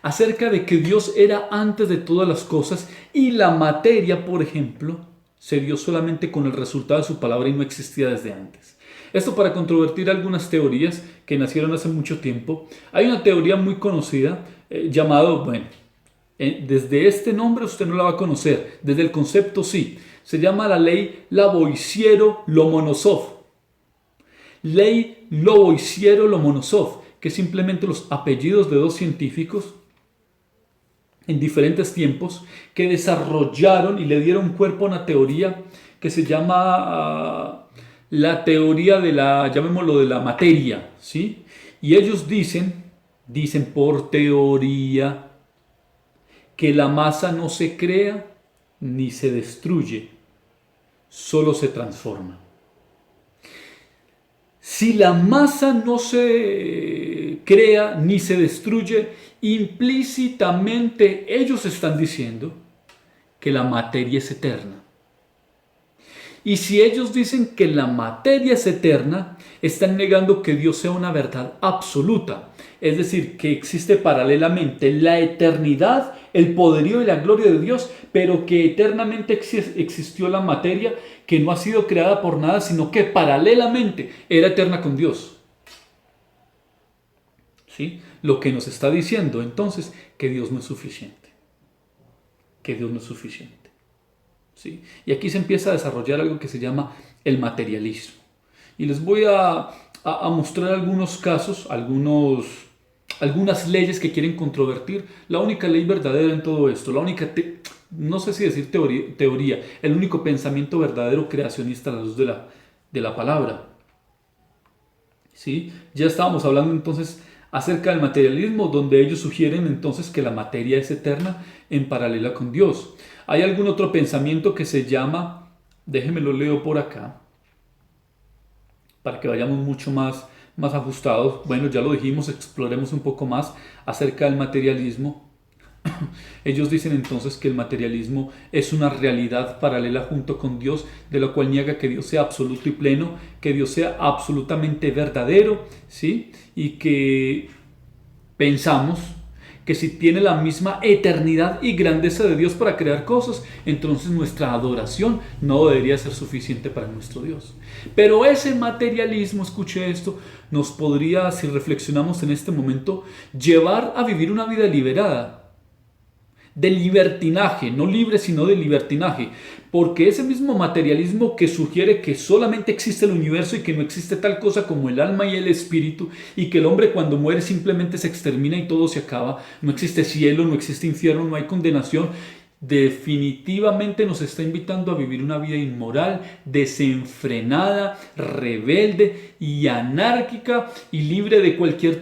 acerca de que Dios era antes de todas las cosas y la materia, por ejemplo, se dio solamente con el resultado de su palabra y no existía desde antes? Esto para controvertir algunas teorías que nacieron hace mucho tiempo. Hay una teoría muy conocida llamado, desde este nombre usted no la va a conocer, desde el concepto sí, se llama la ley Lavoisiero-Lomonosov. Ley Lavoisiero-Lomonosov, que es simplemente los apellidos de dos científicos en diferentes tiempos que desarrollaron y le dieron cuerpo a una teoría que se llama la teoría de llamémoslo de la materia, ¿sí? Y ellos dicen por teoría que la masa no se crea ni se destruye, solo se transforma. Si la masa no se crea ni se destruye, implícitamente ellos están diciendo que la materia es eterna. Y si ellos dicen que la materia es eterna, están negando que Dios sea una verdad absoluta. Es decir, que existe paralelamente la eternidad, el poderío y la gloria de Dios, pero que eternamente existió la materia que no ha sido creada por nada, sino que paralelamente era eterna con Dios. ¿Sí? Lo que nos está diciendo entonces que Dios no es suficiente. Que Dios no es suficiente. ¿Sí? Y aquí se empieza a desarrollar algo que se llama el materialismo. Y les voy a mostrar algunos casos, algunas leyes que quieren controvertir. La única ley verdadera en todo esto, la única, no sé si decir teoría, el único pensamiento verdadero creacionista a la luz de la palabra. ¿Sí? Ya estábamos hablando entonces acerca del materialismo, donde ellos sugieren entonces que la materia es eterna en paralela con Dios. Hay algún otro pensamiento que se llama, déjenme lo leo por acá, para que vayamos mucho más ajustados. Bueno, ya lo dijimos, exploremos un poco más acerca del materialismo. Ellos dicen entonces que el materialismo es una realidad paralela junto con Dios, de la cual niega que Dios sea absoluto y pleno, que Dios sea absolutamente verdadero, ¿sí? Y que pensamos que si tiene la misma eternidad y grandeza de Dios para crear cosas, entonces nuestra adoración no debería ser suficiente para nuestro Dios. Pero ese materialismo, escuche esto, nos podría, si reflexionamos en este momento, llevar a vivir una vida liberada, de libertinaje, no libre sino de libertinaje, porque ese mismo materialismo que sugiere que solamente existe el universo y que no existe tal cosa como el alma y el espíritu, y que el hombre cuando muere simplemente se extermina y todo se acaba, no existe cielo, no existe infierno, no hay condenación, definitivamente nos está invitando a vivir una vida inmoral, desenfrenada, rebelde y anárquica y libre de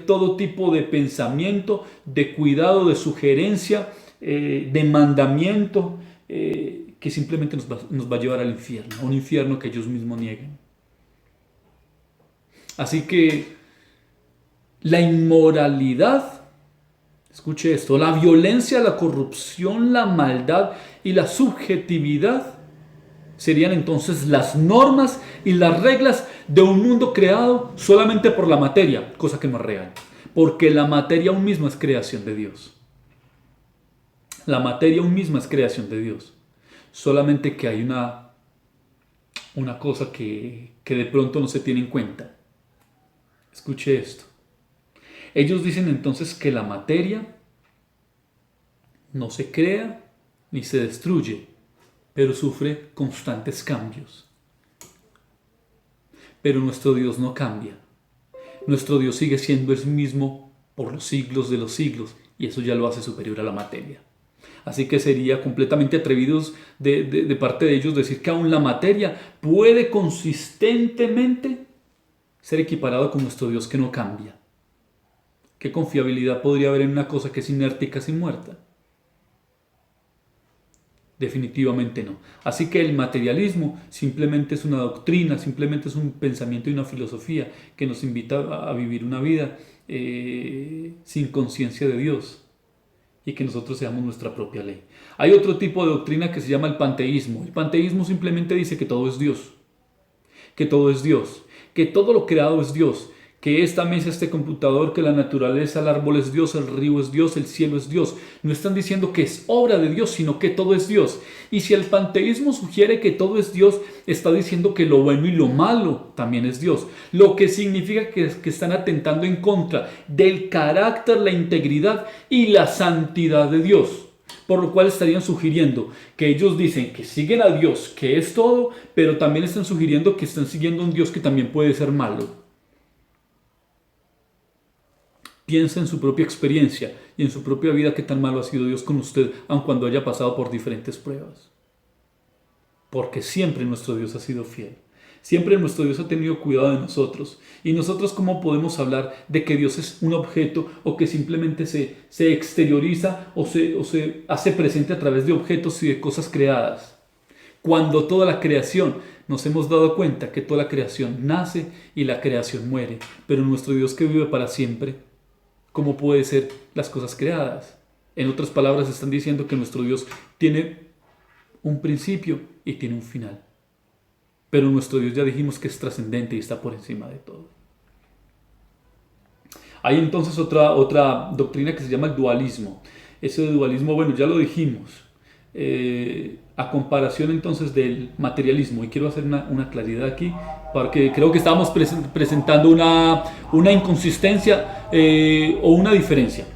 todo tipo de pensamiento, de cuidado, de sugerencia, de mandamiento, que simplemente nos va a llevar al infierno, a un infierno que ellos mismos niegan. Así que la inmoralidad, escuche esto, la violencia, la corrupción, la maldad y la subjetividad serían entonces las normas y las reglas de un mundo creado solamente por la materia, cosa que no es real, porque la materia aún misma es creación de Dios. La materia aún misma es creación de Dios. Solamente que hay una cosa que de pronto no se tiene en cuenta. Escuche esto. Ellos dicen entonces que la materia no se crea ni se destruye, pero sufre constantes cambios. Pero nuestro Dios no cambia. Nuestro Dios sigue siendo el mismo por los siglos de los siglos, y eso ya lo hace superior a la materia. Así que sería completamente atrevidos de parte de ellos decir que aún la materia puede consistentemente ser equiparado con nuestro Dios que no cambia. ¿Qué confiabilidad podría haber en una cosa que es inerte y casi muerta? Definitivamente no. Así que el materialismo simplemente es una doctrina, simplemente es un pensamiento y una filosofía que nos invita a vivir una vida sin conciencia de Dios, y que nosotros seamos nuestra propia ley. Hay otro tipo de doctrina que se llama el panteísmo. El panteísmo simplemente dice que todo es Dios, que todo es Dios, que todo lo creado es Dios, que esta mesa, este computador, que la naturaleza, el árbol es Dios, el río es Dios, el cielo es Dios. No están diciendo que es obra de Dios, sino que todo es Dios. Y si el panteísmo sugiere que todo es Dios, está diciendo que lo bueno y lo malo también es Dios. Lo que significa que están atentando en contra del carácter, la integridad y la santidad de Dios. Por lo cual estarían sugiriendo que ellos dicen que siguen a Dios, que es todo, pero también están sugiriendo que están siguiendo a un Dios que también puede ser malo. Piensa en su propia experiencia y en su propia vida qué tan malo ha sido Dios con usted, aun cuando haya pasado por diferentes pruebas. Porque siempre nuestro Dios ha sido fiel. Siempre nuestro Dios ha tenido cuidado de nosotros. Y nosotros, ¿cómo podemos hablar de que Dios es un objeto o que simplemente se exterioriza o se hace presente a través de objetos y de cosas creadas? Cuando toda la creación, nos hemos dado cuenta que toda la creación nace y la creación muere. Pero nuestro Dios que vive para siempre, ¿cómo puede ser las cosas creadas? En otras palabras, están diciendo que nuestro Dios tiene un principio y tiene un final. pero nuestro Dios ya dijimos que es trascendente y está por encima de todo. Hay entonces otra doctrina que se llama el dualismo. Ese dualismo, bueno, ya lo dijimos, a comparación entonces del materialismo, y quiero hacer una claridad aquí, porque creo que estábamos presentando una inconsistencia o una diferencia.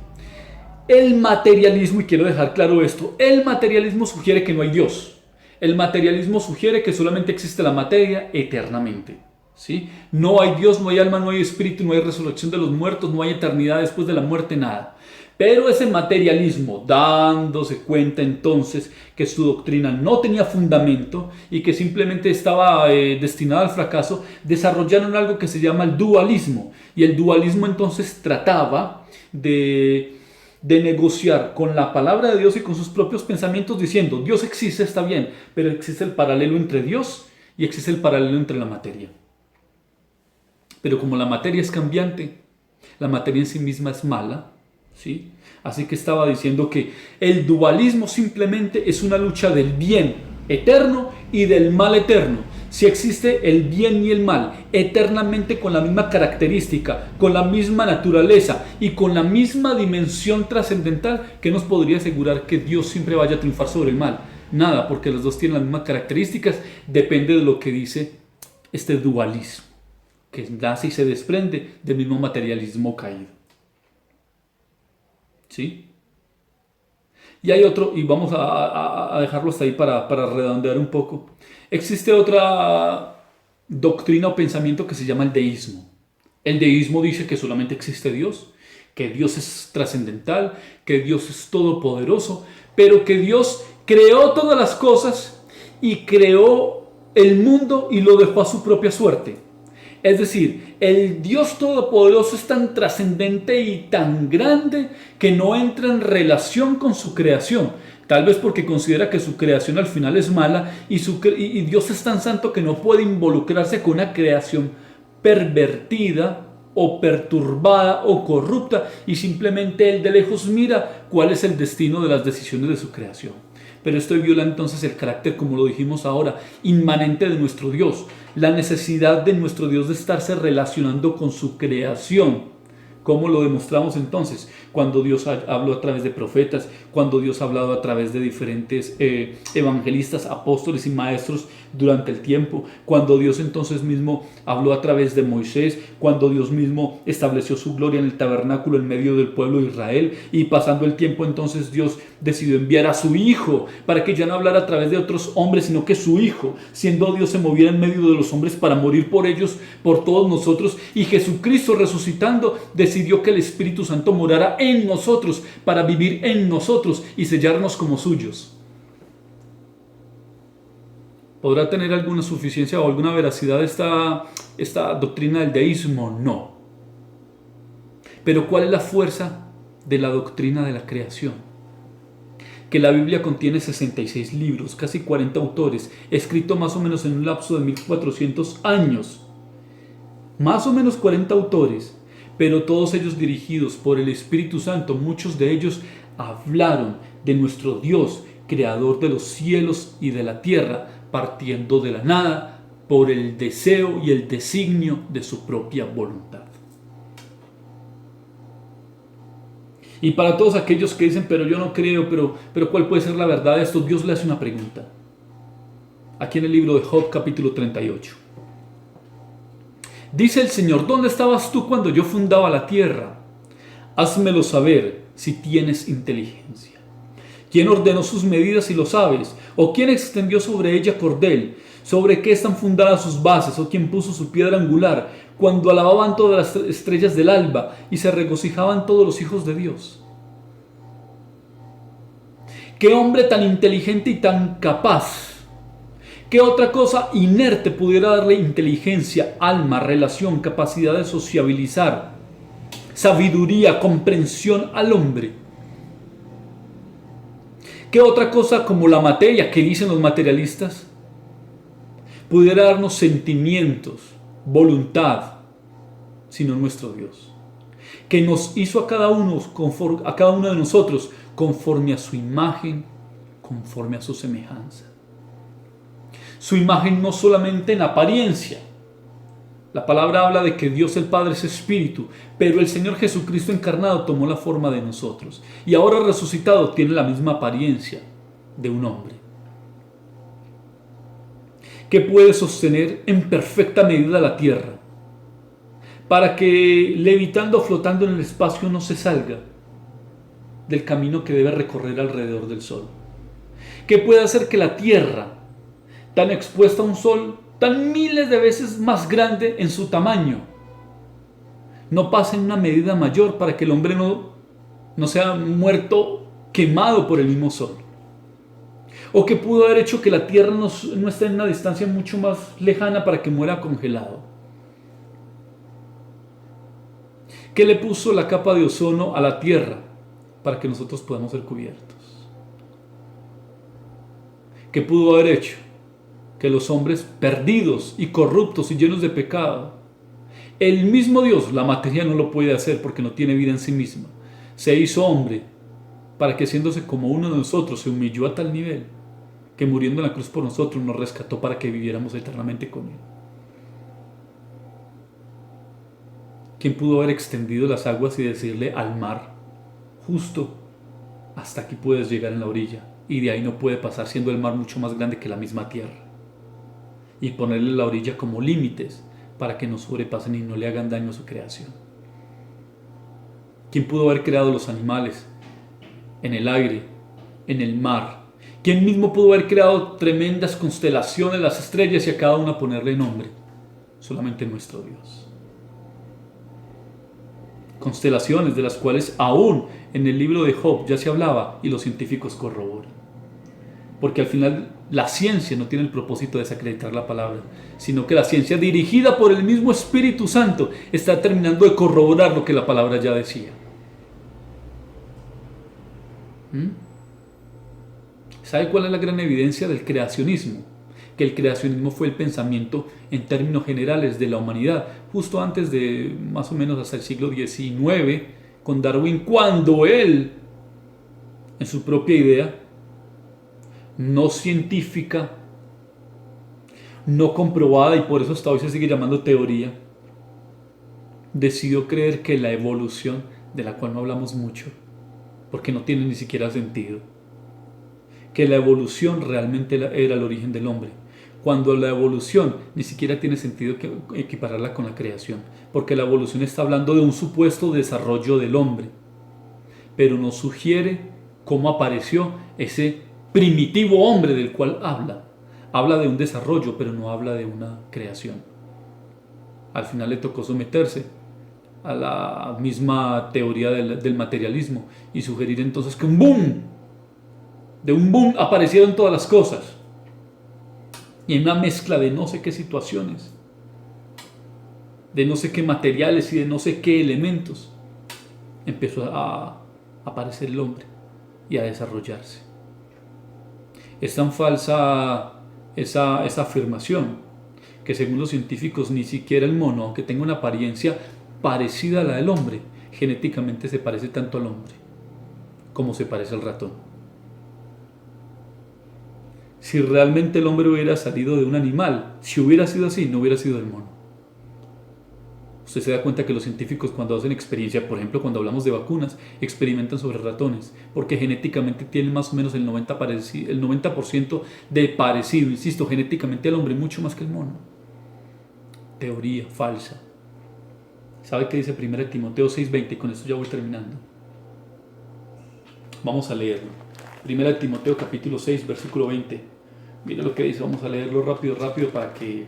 El materialismo, y quiero dejar claro esto, el materialismo sugiere que no hay Dios. El materialismo sugiere que solamente existe la materia eternamente, ¿sí? No hay Dios, no hay alma, no hay espíritu, no hay resurrección de los muertos, no hay eternidad después de la muerte, nada. Pero ese materialismo, dándose cuenta entonces que su doctrina no tenía fundamento y que simplemente estaba destinada al fracaso, desarrollaron algo que se llama el dualismo. Y el dualismo entonces trataba de negociar con la palabra de Dios y con sus propios pensamientos, diciendo: Dios existe, está bien, pero existe el paralelo entre Dios y existe el paralelo entre la materia. Pero como la materia es cambiante, la materia en sí misma es mala, ¿sí? Así que estaba diciendo que el dualismo simplemente es una lucha del bien eterno y del mal eterno. Si existe el bien y el mal eternamente con la misma característica, con la misma naturaleza y con la misma dimensión trascendental, ¿qué nos podría asegurar que Dios siempre vaya a triunfar sobre el mal? Nada, porque los dos tienen las mismas características. Depende de lo que dice este dualismo, que nace y se desprende del mismo materialismo caído, ¿sí? Y hay otro, y vamos a dejarlo hasta ahí para redondear un poco. Existe otra doctrina o pensamiento que se llama el deísmo. El deísmo dice que solamente existe Dios, que Dios es trascendental, que Dios es todopoderoso, pero que Dios creó todas las cosas y creó el mundo y lo dejó a su propia suerte. Es decir, el Dios todopoderoso es tan trascendente y tan grande que no entra en relación con su creación. Tal vez porque considera que su creación al final es mala y Dios es tan santo que no puede involucrarse con una creación pervertida o perturbada o corrupta, y simplemente él de lejos mira cuál es el destino de las decisiones de su creación. Pero esto viola entonces el carácter, como lo dijimos ahora, inmanente de nuestro Dios, la necesidad de nuestro Dios de estarse relacionando con su creación. ¿Cómo lo demostramos entonces? Cuando Dios habló a través de profetas, cuando Dios ha hablado a través de diferentes evangelistas, apóstoles y maestros durante el tiempo, cuando Dios entonces mismo habló a través de Moisés, cuando Dios mismo estableció su gloria en el tabernáculo en medio del pueblo de Israel, y pasando el tiempo entonces Dios decidió enviar a su Hijo para que ya no hablara a través de otros hombres, sino que su Hijo, siendo Dios, se moviera en medio de los hombres para morir por ellos, por todos nosotros, y Jesucristo resucitando decidió que el Espíritu Santo morara en nosotros para vivir en nosotros y sellarnos como suyos. ¿Podrá tener alguna suficiencia o alguna veracidad esta doctrina del deísmo? No. Pero ¿cuál es la fuerza de la doctrina de la creación? Que la Biblia contiene 66 libros, casi 40 autores, escrito más o menos en un lapso de 1400 años. Más o menos 40 autores, pero todos ellos dirigidos por el Espíritu Santo. Muchos de ellos hablaron de nuestro Dios, creador de los cielos y de la tierra, partiendo de la nada por el deseo y el designio de su propia voluntad. Y para todos aquellos que dicen: pero yo no creo, pero ¿cuál puede ser la verdad de esto? Dios le hace una pregunta. Aquí en el libro de Job, capítulo 38. Dice el Señor: ¿dónde estabas tú cuando yo fundaba la tierra? Házmelo saber si tienes inteligencia. ¿Quién ordenó sus medidas, si lo sabes? ¿O quién extendió sobre ella cordel? ¿Sobre qué están fundadas sus bases? ¿O quién puso su piedra angular? Cuando alababan todas las estrellas del alba y se regocijaban todos los hijos de Dios. ¿Qué hombre tan inteligente y tan capaz? ¿Qué otra cosa inerte pudiera darle inteligencia, alma, relación, capacidad de sociabilizar, sabiduría, comprensión al hombre? ¿Qué otra cosa como la materia, que dicen los materialistas, pudiera darnos sentimientos, voluntad, sino nuestro Dios, que nos hizo a cada uno de nosotros conforme a su imagen, conforme a su semejanza? Su imagen no solamente en apariencia. La palabra habla de que Dios el Padre es espíritu, pero el Señor Jesucristo encarnado tomó la forma de nosotros y ahora resucitado tiene la misma apariencia de un hombre, que puede sostener en perfecta medida la tierra, para que levitando o flotando en el espacio no se salga del camino que debe recorrer alrededor del sol, que puede hacer que la tierra, tan expuesta a un sol tan miles de veces más grande en su tamaño, no pase en una medida mayor para que el hombre no sea muerto quemado por el mismo sol. O que pudo haber hecho que la tierra no esté en una distancia mucho más lejana para que muera congelado. Que le puso la capa de ozono a la tierra para que nosotros podamos ser cubiertos. Que pudo haber hecho que los hombres perdidos y corruptos y llenos de pecado, el mismo Dios, la materia no lo puede hacer porque no tiene vida en sí misma, se hizo hombre para que siéndose como uno de nosotros se humilló a tal nivel que muriendo en la cruz por nosotros nos rescató para que viviéramos eternamente con él. ¿Quién pudo haber extendido las aguas y decirle al mar, justo hasta aquí puedes llegar en la orilla y de ahí no puede pasar, siendo el mar mucho más grande que la misma tierra? Y ponerle la orilla como límites para que no sobrepasen y no le hagan daño a su creación. ¿Quién pudo haber creado los animales en el aire, en el mar? ¿Quién mismo pudo haber creado tremendas constelaciones, las estrellas, y a cada una ponerle nombre? Solamente nuestro Dios. Constelaciones de las cuales aún en el libro de Job ya se hablaba y los científicos corroboran. Porque al final la ciencia no tiene el propósito de desacreditar la palabra, sino que la ciencia, dirigida por el mismo Espíritu Santo, está terminando de corroborar lo que la palabra ya decía. ¿Sabe cuál es la gran evidencia del creacionismo? Que el creacionismo fue el pensamiento en términos generales de la humanidad, justo antes de más o menos hasta el siglo XIX, con Darwin, cuando él, en su propia idea, no científica, no comprobada, y por eso hasta hoy se sigue llamando teoría, decidió creer que la evolución, de la cual no hablamos mucho, porque no tiene ni siquiera sentido, que la evolución realmente era el origen del hombre, cuando la evolución ni siquiera tiene sentido que equipararla con la creación, porque la evolución está hablando de un supuesto desarrollo del hombre, pero nos sugiere cómo apareció ese primitivo hombre del cual habla de un desarrollo, pero no habla de una creación. Al final le tocó someterse a la misma teoría del materialismo y sugerir entonces que de un boom aparecieron todas las cosas, y en una mezcla de no sé qué situaciones, de no sé qué materiales y de no sé qué elementos, empezó a aparecer el hombre y a desarrollarse. Es tan falsa esa afirmación que según los científicos ni siquiera el mono, aunque tenga una apariencia parecida a la del hombre, genéticamente se parece tanto al hombre como se parece al ratón. Si realmente el hombre hubiera salido de un animal, si hubiera sido así, no hubiera sido el mono. Usted se da cuenta que los científicos, cuando hacen experiencia, por ejemplo cuando hablamos de vacunas, experimentan sobre ratones, porque genéticamente tienen más o menos el 90% de parecido, insisto, genéticamente al hombre, mucho más que el mono. Teoría falsa. ¿Sabe qué dice 1 Timoteo 6:20? Y con esto ya voy terminando. Vamos a leerlo. 1 Timoteo capítulo 6, versículo 20. Mira lo que dice, vamos a leerlo rápido para que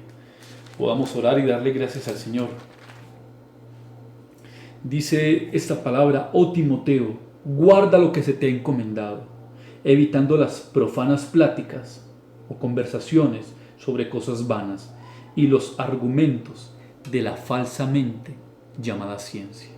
podamos orar y darle gracias al Señor. Dice esta palabra: oh Timoteo, guarda lo que se te ha encomendado, evitando las profanas pláticas o conversaciones sobre cosas vanas y los argumentos de la falsamente llamada ciencia.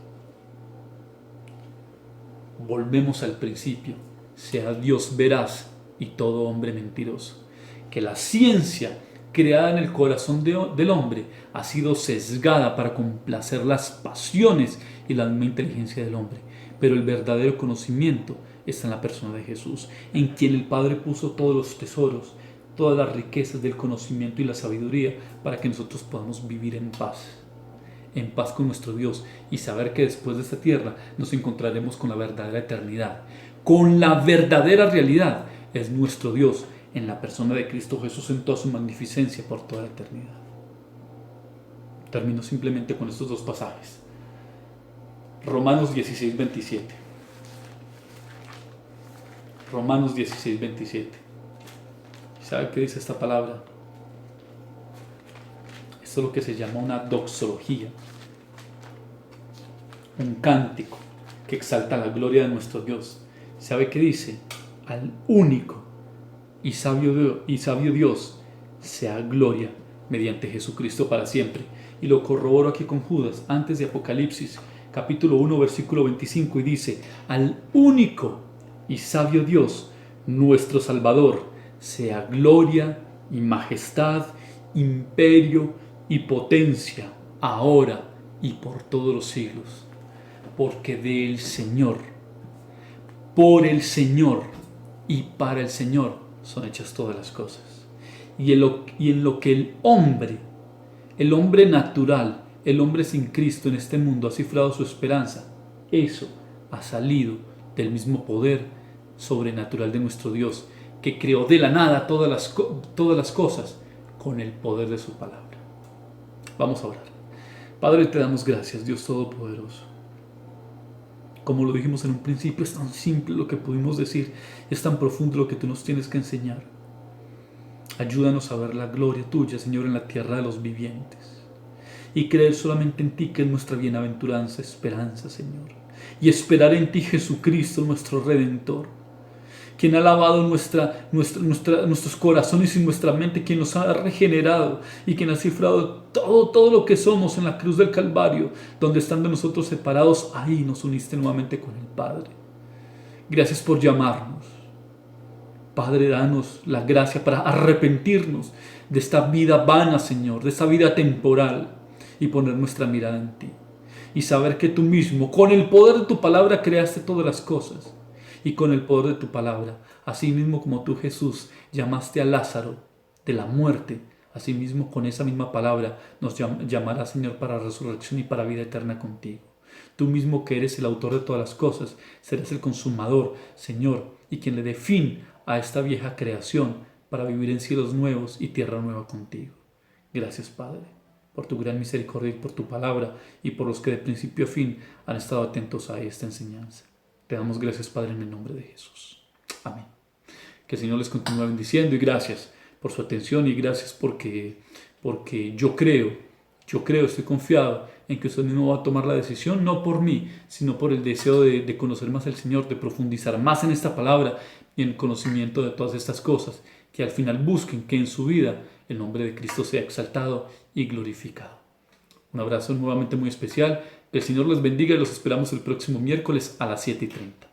Volvemos al principio: sea Dios veraz y todo hombre mentiroso. Que la ciencia creada en el corazón del hombre ha sido sesgada para complacer las pasiones y la misma inteligencia del hombre, pero el verdadero conocimiento está en la persona de Jesús, en quien el Padre puso todos los tesoros, todas las riquezas del conocimiento y la sabiduría para que nosotros podamos vivir en paz con nuestro Dios y saber que después de esta tierra nos encontraremos con la verdadera eternidad, con la verdadera realidad. Es nuestro Dios en la persona de Cristo Jesús en toda su magnificencia por toda la eternidad. Termino simplemente con estos dos pasajes. Romanos 16:27. Romanos 16:27. ¿Sabe qué dice esta palabra? Esto es lo que se llama una doxología, un cántico que exalta la gloria de nuestro Dios. ¿Sabe qué dice? Al único y sabio Dios sea gloria mediante Jesucristo para siempre. Y lo corroboro aquí con Judas antes de Apocalipsis capítulo 1 versículo 25, y dice: al único y sabio Dios nuestro Salvador sea gloria y majestad, imperio y potencia, ahora y por todos los siglos. Porque del Señor, por el Señor y para el Señor son hechas todas las cosas. Y en lo que el hombre natural, el hombre sin Cristo en este mundo ha cifrado su esperanza, eso ha salido del mismo poder sobrenatural de nuestro Dios, que creó de la nada todas las cosas con el poder de su palabra. Vamos a orar. Padre, te damos gracias, Dios Todopoderoso. Como lo dijimos en un principio, es tan simple lo que pudimos decir, es tan profundo lo que tú nos tienes que enseñar. Ayúdanos a ver la gloria tuya, Señor, en la tierra de los vivientes, y creer solamente en ti, que es nuestra bienaventuranza, esperanza, Señor, y esperar en ti, Jesucristo, nuestro Redentor, quien ha lavado nuestros corazones y nuestra mente, quien nos ha regenerado y quien ha cifrado todo lo que somos en la cruz del Calvario, donde estando nosotros separados, ahí nos uniste nuevamente con el Padre. Gracias por llamarnos. Padre, danos la gracia para arrepentirnos de esta vida vana, Señor, de esta vida temporal, y poner nuestra mirada en ti. Y saber que tú mismo, con el poder de tu palabra, creaste todas las cosas. Y con el poder de tu palabra, así mismo como tú, Jesús, llamaste a Lázaro de la muerte, así mismo con esa misma palabra nos llamarás, Señor, para resurrección y para vida eterna contigo. Tú mismo, que eres el autor de todas las cosas, serás el consumador, Señor, y quien le dé fin a esta vieja creación para vivir en cielos nuevos y tierra nueva contigo. Gracias, Padre, por tu gran misericordia y por tu palabra, y por los que de principio a fin han estado atentos a esta enseñanza. Te damos gracias, Padre, en el nombre de Jesús. Amén. Que el Señor les continúe bendiciendo, y gracias por su atención, y gracias porque yo creo, estoy confiado en que usted mismo va a tomar la decisión, no por mí, sino por el deseo de conocer más al Señor, de profundizar más en esta palabra y en el conocimiento de todas estas cosas, que al final busquen que en su vida el nombre de Cristo sea exaltado y glorificado. Un abrazo nuevamente muy especial. Que el Señor les bendiga, y los esperamos el próximo miércoles a las 7:30.